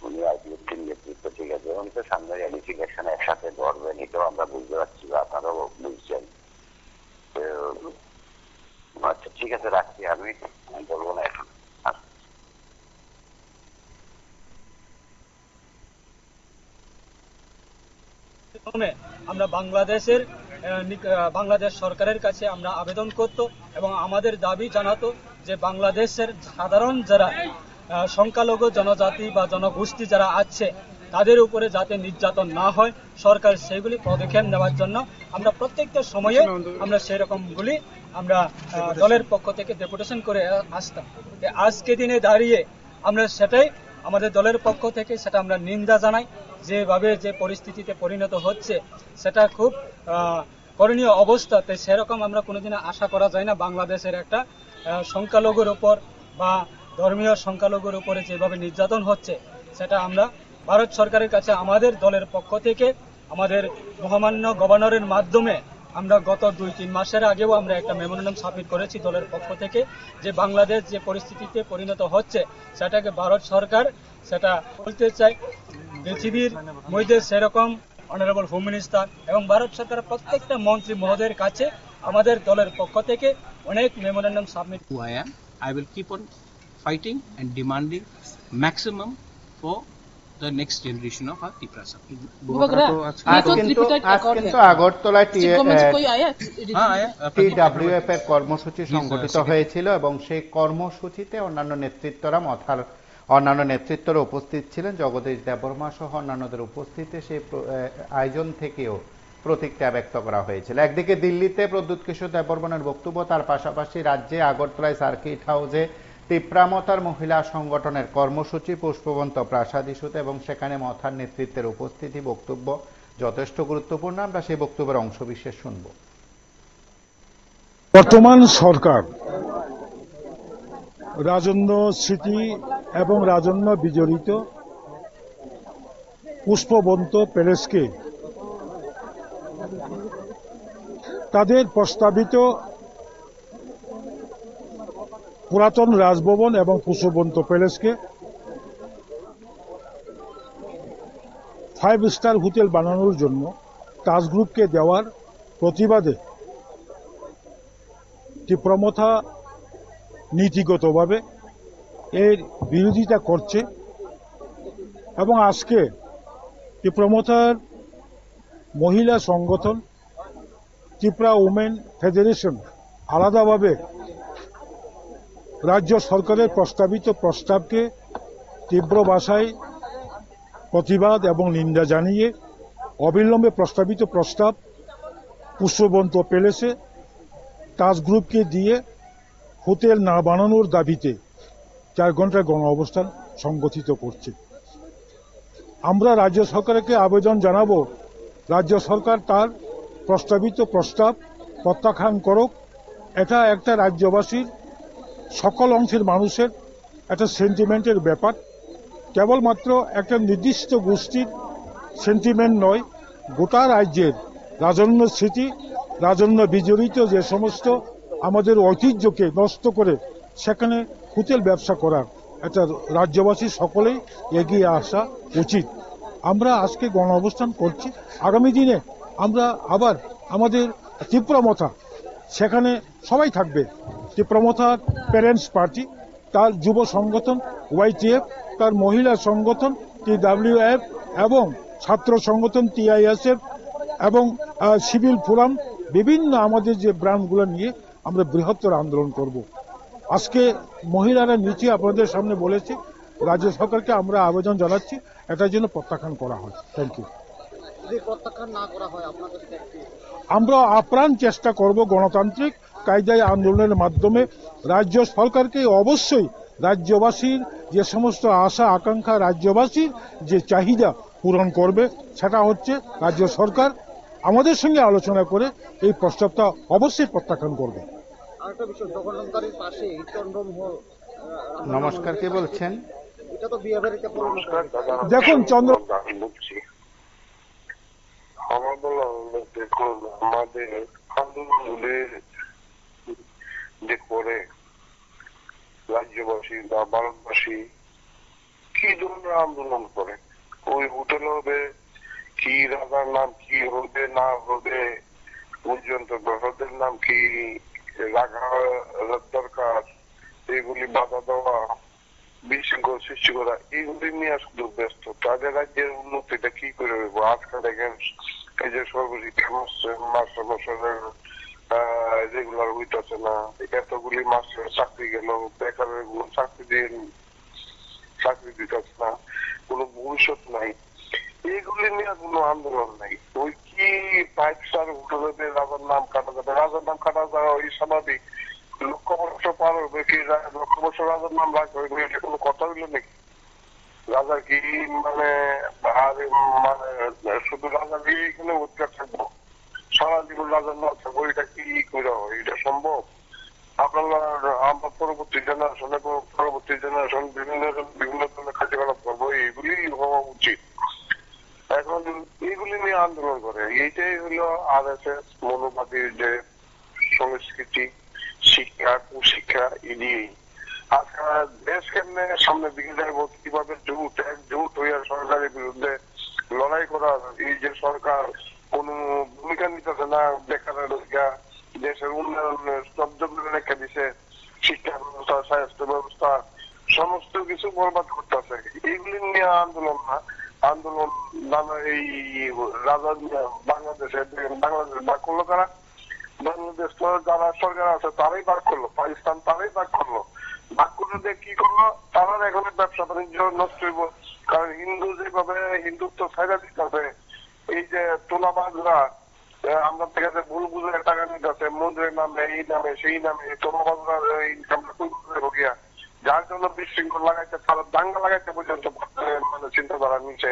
[SPEAKER 11] উনি আইপিএফটির নেতৃত্ব ঠিক আছে, উনি তো সামনে রেলিফিকেশন একসাথে ধরবেন, এটাও আমরা বুঝতে পারছি বা আপনারাও বুঝছেন। আচ্ছা ঠিক আছে, রাখছি, আমি বলবো না এখন।
[SPEAKER 9] আমরা বাংলাদেশ সরকারের কাছে আমরা আবেদন করত এবং আমাদের দাবি জানাতো যে বাংলাদেশের সাধারণ যারা সংখ্যালঘু জনজাতি বা জনগোষ্ঠী যারা আছে তাদের উপরে যাতে নির্যাতন না হয়, সরকার সেগুলি পদক্ষেপ নেওয়ার জন্য আমরা প্রত্যেকটা সময়ে আমরা সেরকমগুলি আমরা দলের পক্ষ থেকে ডেপুটেশন করে আসতাম। আজকে দিনে দাঁড়িয়ে আমরা সেটাই আমাদের দলের পক্ষ থেকে সেটা আমরা নিন্দা জানাই। যেভাবে যে পরিস্থিতিতে পরিণত হচ্ছে সেটা খুব করণীয় অবস্থাতে, সেরকম আমরা কোনোদিনও আশা করা যায় না। বাংলাদেশের একটা সংখ্যালঘুর উপর বা ধর্মীয় সংখ্যালঘুর উপরে যেভাবে নির্যাতন হচ্ছে সেটা আমরা ভারত সরকারের কাছে আমাদের দলের পক্ষ থেকে আমাদের মহামান্য গভর্নরের মাধ্যমে আমরা গত 2-3 মাসের আগেও আমরা একটা মেমোরেন্ডাম সাবমিট করেছি দলের পক্ষ থেকে, যে বাংলাদেশ যে পরিস্থিতিতে পরিণত হচ্ছে সেটাকে ভারত সরকার সেটা বলতে চাই পৃথিবীর মধ্যে সেরকম অনারেবল হোম মিনিস্টার এবং ভারত সরকারের প্রত্যেকটা মন্ত্রী মহোদয়ের কাছে আমাদের দলের পক্ষ থেকে অনেক memorandum submit.
[SPEAKER 3] I will keep on fighting and demanding maximum for the next generation of our Tiprasa.
[SPEAKER 1] आज কিন্তু আগরতলায় TWF এর কর্মসূচি সংগঠিত হয়েছিল এবং সেই কর্মসূচিতে অন্যান্য নেতৃত্বরা উপস্থিত ছিলেন। জগদীশ দেববর্মা সহ অন্যান্যদের উপস্থিতিতে সেই আয়োজন থেকেও প্রতিক্রিয়া ব্যক্ত করা হয়েছিল। একদিকে দিল্লিতে প্রদ্যুৎ কিশোর দেববর্মনের বক্তব্য, তার পাশাপাশি রাজ্যে আগরতলায় সার্কিট হাউসে তিপ্রামতার মহিলা সংগঠনের কর্মসূচি পুষ্পবন্ত প্রাসাদ ইস্যুতে এবং সেখানে মথার নেতৃত্বের উপস্থিতি বক্তব্য যথেষ্ট গুরুত্বপূর্ণ। আমরা সেই বক্তব্যের অংশবিশেষ শুনব।
[SPEAKER 10] বর্তমান সরকার রাজন্য স্মৃতি এবং রাজন্য বিজড়িত পুষ্পবন্ত প্যালেসকে তাদের প্রস্তাবিত পুরাতন রাজভবন এবং পুষ্পবন্ত প্যালেসকে 5 স্টার হোটেল বানানোর জন্য তাজ গ্রুপকে দেওয়ার প্রতিবাদে তীব্রমথা নীতিগতভাবে এর বিরোধিতা করছে এবং আজকে তীব্রমথার মহিলা সংগঠন ত্রিপুরা উমেন ফেডারেশন আলাদাভাবে রাজ্য সরকারের প্রস্তাবিত প্রস্তাবকে তীব্র ভাষায় প্রতিবাদ এবং নিন্দা জানিয়ে অবিলম্বে প্রস্তাবিত প্রস্তাব পুষ্পবন্ত প্যালেসে তাজ গ্রুপকে দিয়ে হোটেল না বানানোর দাবিতে 4 ঘন্টার গণ অবস্থান সংগঠিত করছে। আমরা রাজ্য সরকারকে আবেদন জানাবো, রাজ্য সরকার তার প্রস্তাবিত প্রস্তাব প্রত্যাখ্যান করুক। এটা একটা রাজ্যবাসীর সকল অংশের মানুষের একটা সেন্টিমেন্টের ব্যাপার। কেবলমাত্র একটা নির্দিষ্ট গোষ্ঠীর সেন্টিমেন্ট নয়, গোটা রাজ্যের রাজন্য স্মৃতি, রাজন্য বিজড়িত যে সমস্ত আমাদের ঐতিহ্যকে নষ্ট করে সেখানে হোটেল ব্যবসা করার একটা রাজ্যবাসী সকলেই এগিয়ে আসা উচিত। আমরা আজকে গণ অবস্থান করছি, আগামী দিনে আমরা আবার আমাদের তীব্রমথা সেখানে সবাই থাকবে। তীব্রমথার প্যারেন্টস পার্টি, তার যুব সংগঠন YTF, তার মহিলা সংগঠন TWF এবং ছাত্র সংগঠন TISF এবং সিভিল ফোরাম, বিভিন্ন আমাদের যে ব্রান্ডগুলো নিয়ে আমরা বৃহত্তর আন্দোলন করব। আজকে মহিলারা নিচে আপনাদের সামনে বলেছে, রাজ্য সরকারকে আমরা আবেদন জানাচ্ছি এটার জন্য প্রত্যাখ্যান করা হয়। Thank you.
[SPEAKER 5] যদি প্রত্যাখ্যান না করা হয় আপনাদের
[SPEAKER 10] আমরা আপ্রাণ চেষ্টা করব গণতান্ত্রিক কায়দায় আন্দোলনের মাধ্যমে রাজ্য সরকারকে অবশ্যই রাজ্যবাসীর যে সমস্ত আশা আকাঙ্ক্ষা, রাজ্যবাসীর যে চাহিদা পূরণ করবে, সেটা হচ্ছে রাজ্য সরকার আমাদের সঙ্গে আলোচনা করে এই প্রস্তাবটা অবশ্যই প্রত্যাখ্যান করবে।
[SPEAKER 5] আরেকটা বিষয়, দখলকারীর পাশে চন্দ্রমহল।
[SPEAKER 1] নমস্কার, কে বলছেন?
[SPEAKER 5] এটা তো বিয়েবাড়িতে
[SPEAKER 10] দেখুন চন্দ্র
[SPEAKER 2] দেখুন আমাদের আন্দোলনের যে করে রাজ্যবাসী বা ভারতবাসী কি ধরনের আন্দোলন করে, ওই হোটেল হবে কি, রাজার নাম কি হবে না হবে, পর্যন্ত গ্রহদের নাম কি রাখা দরকার, এগুলি বাধা দেওয়া, বিশৃঙ্খল সৃষ্টি করা, এগুলি নিয়ে শুধু ব্যস্ত। তাদের রাজ্যের উন্নতিটা কি করে হইব? আজকে দেখেন এই যে সর্বশিক্ষা মাস্টার মশাইয়ের রেগুলার হইতেছে না, এতগুলি মাস্টার চাকরি গেল, বেকারের চাকরি দিতেছে না, কোনো ভবিষ্যৎ নাই, এইগুলি নিয়ে কোনো আন্দোলন নাই। ওই কি 5 স্টার হোটেলে রাজার নাম কাটা যাবে? রাজার নাম কাটা যাওয়া ওই স্বাভাবিক। লক্ষ বছর পার হবে কি লক্ষ বছর রাজার নাম রাখবে? এটা কোনো কথা হইল নাকি? রাজা কি মানে শুধু রাজা দিয়ে এখানে উদ্ধার থাকবো, সারা জীবন রাজার নাম থাকবো, এটা কি করে হয়? এটা সম্ভব? আপনারা আমরা পরবর্তী জেনারেশন বিভিন্ন ধরনের কার্যকলাপ করবো, এইগুলি হওয়া উচিত। এখন এইগুলি নিয়ে আন্দোলন করে, এইটাই হলো RSS মনোবাদীর যে সংস্কৃতি, শিক্ষা কুশিক্ষা, এদিয়েই আজকে দেশ কেমনে সামনের দিকে যাবো, কিভাবে একজোট হইয়া সরকারের বিরুদ্ধে লড়াই করার, এই যে সরকার কোন ভূমিকা নিতেছে না, বেকারের দেশের উন্নয়নের স্তব্ধ করে রেখে দিছে, শিক্ষা ব্যবস্থা, স্বাস্থ্য ব্যবস্থা, সমস্ত কিছু বরবাদ করতেছে। এইগুলি নিয়ে আন্দোলন না, আন্দোলন নানা এই রাজা বাংলাদেশ ভাগ করলো কারা? বাংলাদেশ তো যারা সরকার আছে তারাই ভাগ করলো, পাকিস্তান তারাই ভাগ করলো। ভাগ করে কি করলো? তারা এখন ব্যবসা বাণিজ্য নষ্ট হইব। কারণ হিন্দু যেভাবে হিন্দুত্ব ছাইড়া দিতেছে, এই যে তোলাবাজরা আমরা থেকে যে ভুল বুঝে টাকা নিতেছে মন্দিরের নামে, এই নামে সেই নামে, তোলাবাজরা ইনকামটা ভোগিয়া, যার জন্য বিশৃঙ্খল লাগাইতে, তারা দাঙ্গা লাগাইতে পর্যন্ত মানে চিন্তাধারা নিচ্ছে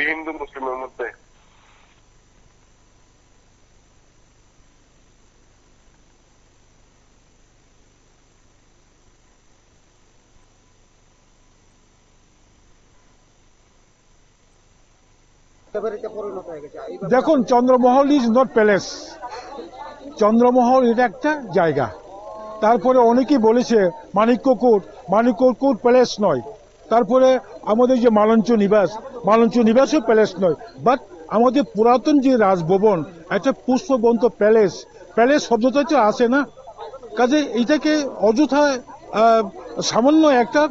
[SPEAKER 2] হিন্দু মুসলিমের মধ্যে।
[SPEAKER 10] দেখুন, Chandramahal is not palace. Chandramahal এটা একটা জায়গা। তারপরে অনেকেই বলেছে মানিক্য কোট প্যালেস নয়। তারপরে আমাদের যে মালঞ্চ নিবাসও প্যালেস নয়। বাট আমাদের পুরাতন যে রাজভবন, একটা পুষ্পবন্ত প্যালেস শব্দটা তো আসে না। কাজে এইটাকে অযথা সামান্য একটা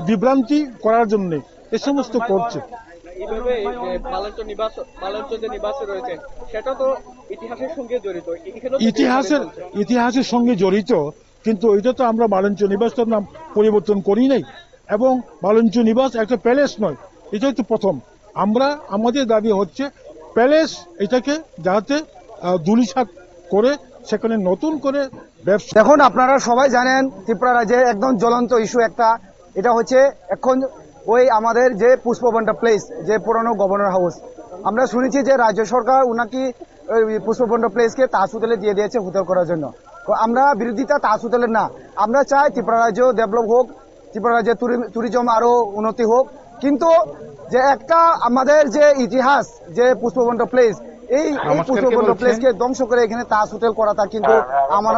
[SPEAKER 10] বিভ্রান্তি করার জন্য এ সমস্ত করছে।
[SPEAKER 5] এইভাবে মালঞ্চ যে নিবাস রয়েছে সেটা তো ইতিহাসের সঙ্গে জড়িত,
[SPEAKER 10] ইতিহাসের সঙ্গে জড়িত, কিন্তু এটা তো আমরা মালঞ্চ নিবাসটার নাম পরিবর্তন করি নাই, এবং মালঞ্চ নিবাস একটা প্যালেস নয়। এটা হচ্ছে প্রথম। আমরা আমাদের দাবি হচ্ছে প্যালেস এটাকে যাতে ধূলিসাৎ করে সেখানে নতুন করে ব্যবসা।
[SPEAKER 5] এখন আপনারা সবাই জানেন ত্রিপুরা রাজ্যে একদম জ্বলন্ত ইস্যু একটা, এটা হচ্ছে এখন ওই আমাদের যে পুষ্পবন্টা প্লেস, যে পুরনো গভর্নর হাউস, আমরা শুনেছি যে রাজ্য সরকার উনাকে পুষ্পবন্টা প্লেসকে তাজ হোটেলে দিয়ে দিয়েছে হোটেল করার জন্য। তো আমরা বিরোধিতা তাজ হোটেলের না, আমরা চাই ত্রিপুরা রাজ্য ডেভেলপ হোক, ত্রিপুরা রাজ্যে ট্যুরিজম আরো উন্নতি হোক। কিন্তু যে একটা আমাদের যে ইতিহাস যে পুষ্পবন্ত প্লেস, এই পুষ্পবন্ত প্লেসকে ধ্বংস করে এখানে তাজ হোটেল করাটা কিন্তু আমার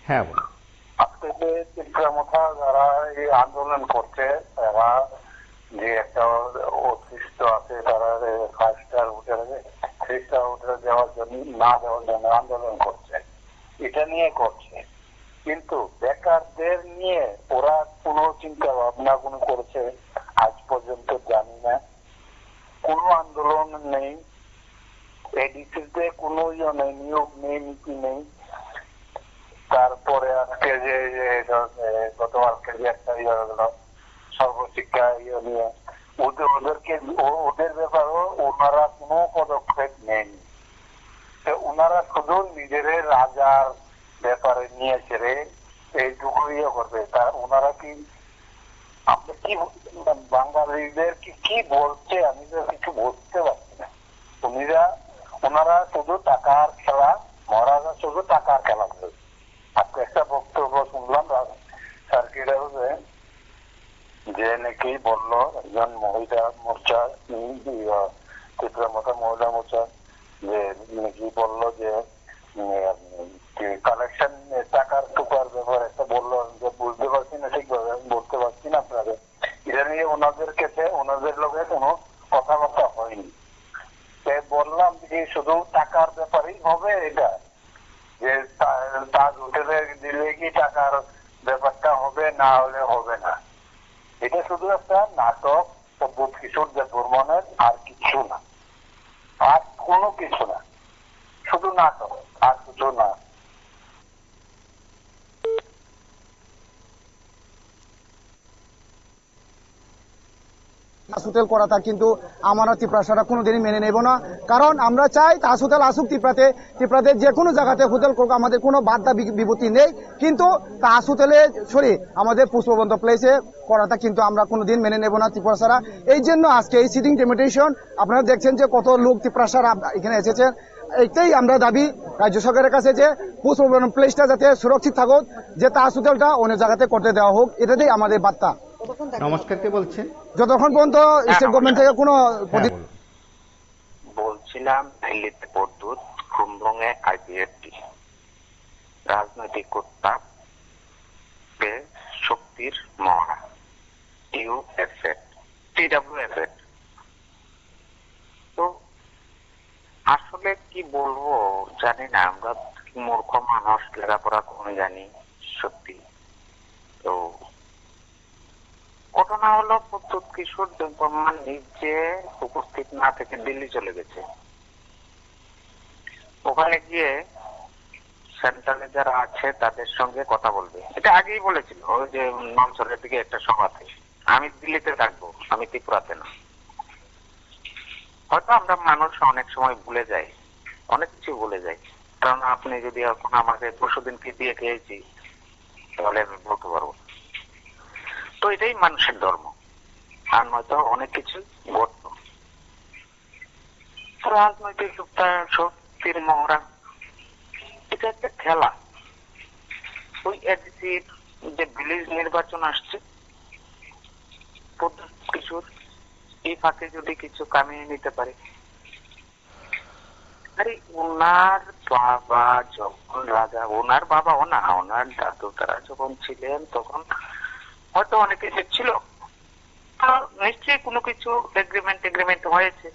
[SPEAKER 1] হ্যাঁ
[SPEAKER 2] আজকে যে ত্রিপুরা যারা এই আন্দোলন করছে, তারা যে একটা অতিষ্ঠ আছে, তারা 5 স্টার হোটেলে 3 স্টার হোটেলে দেওয়ার জন্য না দেওয়ার জন্য আন্দোলন করছে, এটা নিয়ে করছে। কিন্তু বেকারদের নিয়ে ওরা কোনো চিন্তা ভাবনা কোনো করেছে আজ পর্যন্ত জানি না। কোনো আন্দোলন নেই, এডিসিতে কোনো নেই, নিয়োগ নেই, নীতি নেই। তারপরে আজকে যে গতকালকে যে একটা সর্বশিক্ষা নিয়ে ওদের ব্যাপারেও ওনারা কোনো পদক্ষেপ নেয়নি। ওনারা শুধু নিজের রাজার ব্যাপারে নিয়েছে রে, এইটুকুই করবে। তা ওনারা কি আমরা কি বাঙালিদের কি বলছে আমি তো কিছু বুঝতে পারছি না। ওনারা শুধু টাকার খেলা, মহারাজা শুধু টাকার খেলা করে। আজকে একটা বক্তব্য শুনলাম সার্কিট হাউসে, যে নাকি বললো একজন মহিলা মোর্চা, ত্রিপুরা মহিলা মোর্চা, যে নাকি বললো যে কালেকশন টাকার টুকার ব্যাপার একটা বললো, যে বুঝতে পারছি না ঠিকভাবে, আমি বলতে পারছি না আপনাদের। এটা নিয়ে ওনাদের কাছে ওনাদের লোকে কোনো কথাবার্তা হয়নি। বললাম যে শুধু টাকার ব্যাপারেই হবে এটা, যে তাজ হোটেলে দিলে কি টাকার ব্যাপারটা হবে, না হলে হবে না। এটা শুধু একটা নাটক, অদ্ভুত কিশোর দেববর্মনের, আর কিছু না, আর কোনো কিছু না, শুধু নাটক আর কিছু না।
[SPEAKER 5] তাজ হোটেল করাটা কিন্তু আমরা ত্রিপুরা কোনোদিনই মেনে নেব না। কারণ আমরা চাই তাজ হোটেল আসুক ত্রিপুরাতে যে কোনো জায়গাতে হোটেল করুক, আমাদের কোনো বাধা বিপত্তি নেই। কিন্তু তাজ হোটেলে আমাদের পুষ্পবন্ত প্লেসে করাটা কিন্তু আমরা কোনোদিন মেনে নেব না ত্রিপুরা ছাড়া। এই জন্য আজকে এই সিটিং ডেমনস্ট্রেশন আপনারা দেখছেন যে কত লোক ত্রিপুরা ছাড়া এখানে এসেছেন। এইটাই আমরা দাবি রাজ্য সরকারের কাছে, যে পুষ্পবন্ত প্লেসটা যাতে সুরক্ষিত থাকুক, যে তাজ হোটেলটা অন্য জায়গাতে করতে দেওয়া হোক, এটাতেই আমাদের বার্তা।
[SPEAKER 1] নমস্কার, কে বলছেন?
[SPEAKER 5] যতক্ষণ পর্যন্ত স্টেট গভর্নমেন্ট থেকে কোনো
[SPEAKER 11] বলছিলাম, দিল্লিতে পদ্মুত, খুমলুঙে আইপিএফটি, রাজনৈতিক উত্তাপ, শক্তির মহড়া, TWFA। তো আসলে কি বলবো জানি না, আমরা মূর্খ মানুষ, লেখাপড়া কমে জানি সত্যি। তো ঘটনা হলো প্রদ্যুৎ কিশোর দেববর্মন নিজে উপস্থিত না থেকে দিল্লি চলে গেছে। ওখানে গিয়ে সেন্ট্রালে যারা আছে তাদের সঙ্গে কথা বলবে, এটা আগেই বলেছিল। ওই যে মনসরের দিকে একটা সভাতে, আমি দিল্লিতে থাকবো, আমি ত্রিপুরাতে না। হয়তো আমরা মানুষ অনেক সময় ভুলে যাই, অনেক কিছু ভুলে যাই। কারণ আপনি যদি এখন আমাকে পরশুদিন কি দিয়ে খেয়েছি তাহলে আমি বলতে পারবো। তো এটাই মানুষের ধর্ম, আর নয়তো অনেক কিছু ঘটত। রাজনৈতিক শক্তির মহড়া, এটা একটা খেলা। ওই এডিসির যে ভিলেজ নির্বাচন আসছে, প্রদ্যুৎ কিশোর এই ফাঁকে যদি কিছু কামিয়ে নিতে পারে। আরে ওনার বাবা যখন রাজা, ওনার বাবাও না, ওনার দাদু তারা যখন ছিলেন তখন হয়তো অনেক কিছু ছিল, নিশ্চয়ই কোনো কিছু এগ্রিমেন্ট হয়েছে।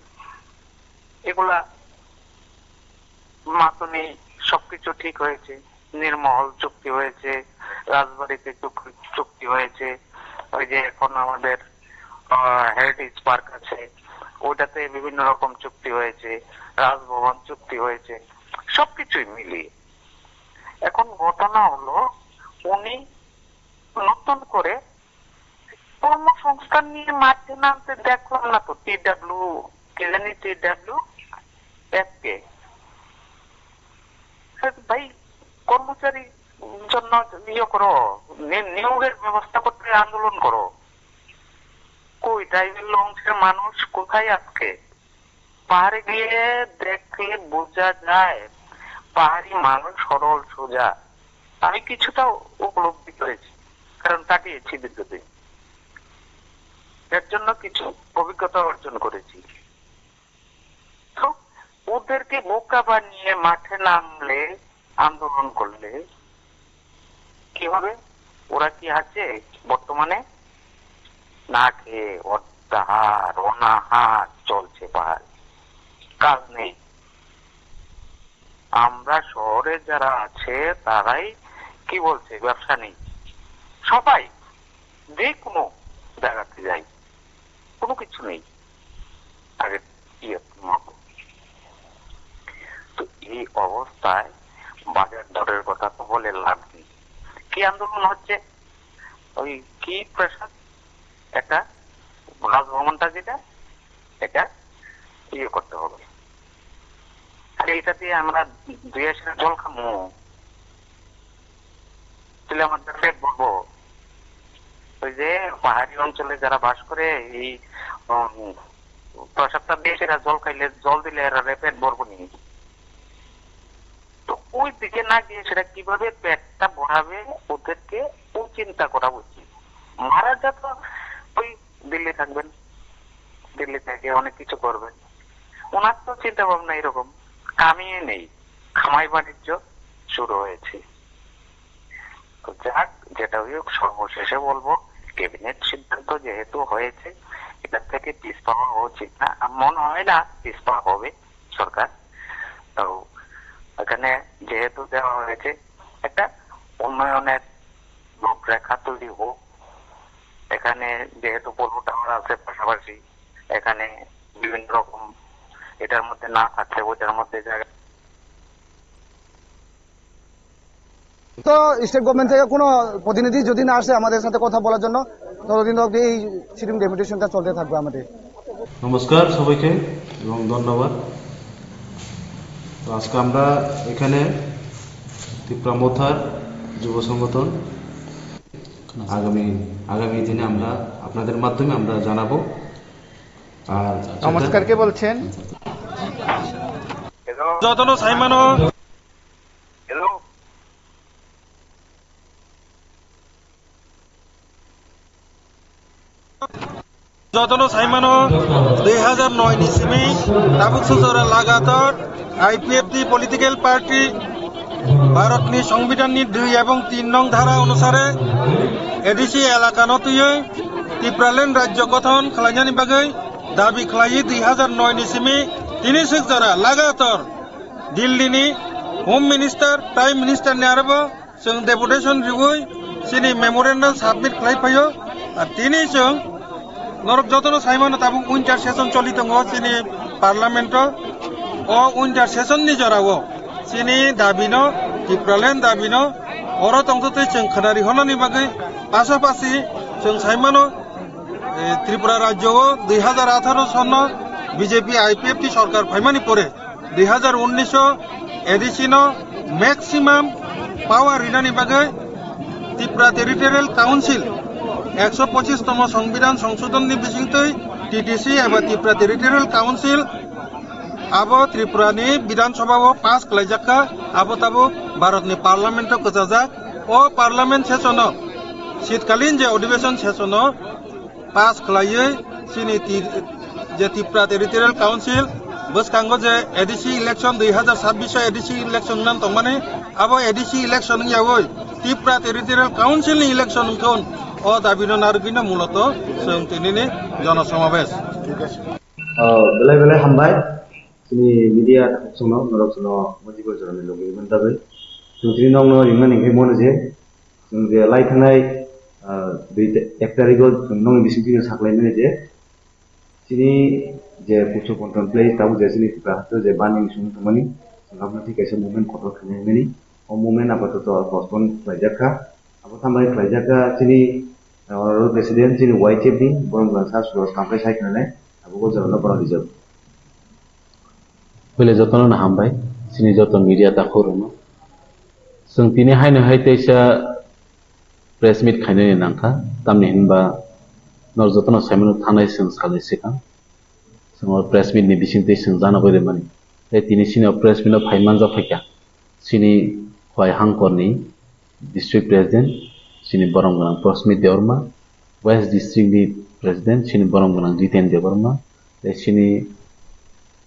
[SPEAKER 11] এগুলা মাতনি সবকিছু ঠিক হয়েছে, নির্মহল চুক্তি হয়েছে, রাজবাড়িতে চুক্তি হয়েছে, ওই যে এখন আমাদের হেরিটেজ পার্ক আছে ওটাতে বিভিন্ন রকম চুক্তি হয়েছে, রাজভবন চুক্তি হয়েছে, সবকিছুই মিলিয়ে। এখন ঘটনা হলো উনি নতুন করে কর্মসংস্থান নিয়ে মাঠে নামতে দেখলাম না তো। TWFA ভাই, কর্মচারী জন্য ইয়ে করো, নিয়োগের ব্যবস্থা করতে আন্দোলন করো। কই ট্রাইবেল অংশের মানুষ কোথায় আজকে? পাহাড়ে গিয়ে দেখলে বোঝা যায় পাহাড়ি মানুষ সরল সোজা। আমি কিছুটা উপলব্ধি করেছি।
[SPEAKER 2] কারণ কাটিয়েছি বিদ্যুতে, এর জন্য কিছু অভিজ্ঞতা অর্জন করেছি। তো ওদেরকে বোকা বানিয়ে মাঠে নামলে, আন্দোলন করলে কি হবে? ওরা কি আছে বর্তমানে? না খেয়ে অত্যাহার অনাহার চলছে, পাহাড় কাজ নেই। আমরা শহরে যারা আছে তারাই কি বলছে, ব্যবসা নেই, সবাই যে কোনো জায়গাতে যাই, কোনো কিছু নেই আগে। তো এই অবস্থায় বাজার দরের কথা তো বলে লাভ নেই। কি আন্দোলন হচ্ছে? ওই কি প্রেসার, একটা রাজভবনটা যেটা, এটা করতে হবে। আর এটা দিয়ে আমরা 2 আসনের জল খামো, তাহলে আমাদের পেট ভরবো? ওই যে পাহাড়ি অঞ্চলে যারা বাস করে, এই প্রসাদটা দিয়ে সেটা জল খাইলে, জল দিলে এরা পেট ভরবো নি? তো ওই দিকে না গিয়ে সেটা কিভাবে পেটটা ভরাবে ওদেরকে ও চিন্তা করা উচিত। মহারাজা তো ওই দিল্লি থাকবেন, দিল্লি থেকে অনেক কিছু করবেন, ওনার তো চিন্তা ভাবনা এরকম। কামিয়ে নেই, খামাই বাণিজ্য শুরু হয়েছে। তো যাক, যেটা হোক, সর্বশেষে বলবো ক্যাবিনেট সিদ্ধান্ত যেহেতু হয়েছে, এটা থেকে পিছপা হওয়া উচিত না, মনে হয় না পিছপা হবে সরকার। তো এখানে যেহেতু দেওয়া হয়েছে, একটা উন্নয়নের রূপরেখা তৈরি হোক। এখানে যেহেতু পল্লু টাওয়ার আছে পাশাপাশি, এখানে বিভিন্ন রকম, এটার মধ্যে না থাকলে ওটার মধ্যে জায়গা।
[SPEAKER 5] তো স্টেট গভর্নমেন্ট থেকে কোনো প্রতিনিধি যদি না আসে আমাদের সাথে কথা বলার জন্য, ততদিন অবধি এই সিটিং ডেপুটেশনটা চলতে থাকবে আমাদের।
[SPEAKER 12] নমস্কার সবাইকে এবং ধন্যবাদ। তো আজকে আমরা এখানে ত্রিপুরা মোথার যুব সংগঠন আগামী দিনে আমরা আপনাদের মাধ্যমে আমরা জানাবো। আর
[SPEAKER 1] নমস্কার, কে বলছেন?
[SPEAKER 9] যতন সাইমানো যতন সাইমানো 2009 ইসমি તાબુક સુસરા লাগাতার আইপিএফটি পলিটিক্যাল পার্টি ভারতনি সংবিধাননি 2 এবং 3 নং ধারা অনুসারে এডিসি এলাকানো তুই ত্রিপুরাল্যান্ড রাজ্য গঠন খালাইনানি বাগৈ দাবি খালাই 2009 ইসমি 3 जरा লাগাতার দিল্লিনি হোম মিনিস্টার প্রাইম মিনিস্টার নি আরব जों डेपुटेशन रिवुई सिनी मेमोरेंडम सबमिट खालायफायो আর তিনি जों नरक जतन साइमान ताबु उइंटार सेशन चलि दङ सिनी पार्लामेंट ओ उइंटार सेशन नि जरावो सिनी दाबिनो टिप्रालेन दाबिनो अर तंगतै जों खनारि हनानि बागै पासापासि जों साइमानो त्रिपुरा राज्यो 2018 सन बीजेपी आईपीएफटी सरकार फाइमानि परे 2019 एडिसिनो मैक्सिमाम पावर रिनानि बागै त्रिपुरा टेरिटोरियल काउंसिल 125तम संविधान संशोधन बिसिंगतै टीटीसी एबा त्रिपुरा टेरिटोरियल काउंसिल आबो त्रिपुरानि विधानसभाव पास खालायजाखा आबो ताबो भारतनि पार्लामेंट गजाजाक ओ पार्लामेंट सेशन शीतकालीन जे अधिवेशन सेशन पास खालायै सिनि जे त्रिपुरा टेरिटोरियल काउंसिल बसकांगो जे एडीसी इलेक्शन 2026 एडीसी इलेक्शन नाम तंमाने आबो एडीसी इलेक्शन यावै त्रिपुरा टेरिटोरियल काउंसिल नि इलेक्शन कोन ओ दाबिनो नारगिनो मूलत जों दिनैनि जनसमावेश
[SPEAKER 12] बेलाय बेलाय हामबाय जोंनि मिडिया संनो नरकसनो मजिबो जरनि लोगोमोन दाबै जों दिनै नंनो रिंमान इंगे मोनो जे जों जे लाइथानाय 1 तारिखआव जों नंनि बिसिंथिनो साख्लायनो जे दिनै जे पुसु कन्ट्रोल प्लेस दाउ जे जोंनि टिप्राहाथ जे बानि सुनु तमानि जोंहाबो थिकायसे मुभमेन्ट कन्ट्रोल खालामनायनि ओ मुभमेन्ट आबादथ पस्टपोन खालायजाखा आबो थांबाय खालायजाखा दिनै प्रेसिडेंट दिनै वाइटिएफनि बरमगां सासुराव थांबाय सायखनानै आबो जरनो बरादिजोब
[SPEAKER 13] पहिले जतन हामबाय सिनि जतन मीडिया दाखोरनो जों तिनि हायनो हायतेसा प्रेस मीट खायनो नांखा तामनि होनबा नर जतन साइमन थानाय जों सालिसिखा जों प्रेस मीट नि बिसिंते जों जाना बोरे माने ए तिनि सिनि प्रेस मीट फाइमान जा फैका सिनि खय हांकरनि district president sini borong ganang Prosmit Deorma, West District ni President sini borong ganang Jiten Deorma, dai sini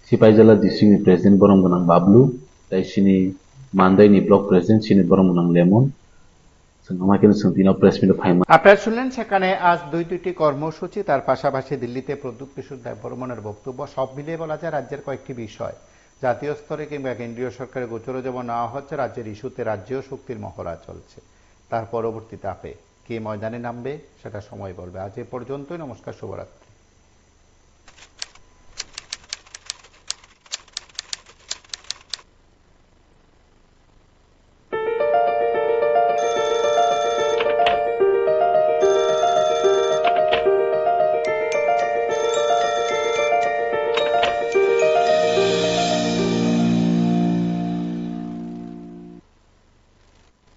[SPEAKER 13] Sipaijala District ni President borong ganang Bablu, dai sini Mandai ni Block President sini borong ganang Lemon.
[SPEAKER 1] আপনারা শুনলেন সেখানে আজ দুইটি কর্মসূচি, তার পাশাপাশি দিল্লিতে প্রদ্যুৎ কিশোর দেববর্মনের বক্তব্য। সব মিলিয়ে বলা যায় রাজ্যের কয়েকটি বিষয় জাতীয় স্তরে কিংবা কেন্দ্রীয় সরকারের গোচরে যেমন নেওয়া হচ্ছে, রাজ্যের ইস্যুতে রাজ্যেও শক্তির মহড়া চলছে। তার পরবর্তী ধাপে কে ময়দানে নামবে সেটা সময় বলবে। আজ এ পর্যন্তই। নমস্কার, শুভরাত্রি।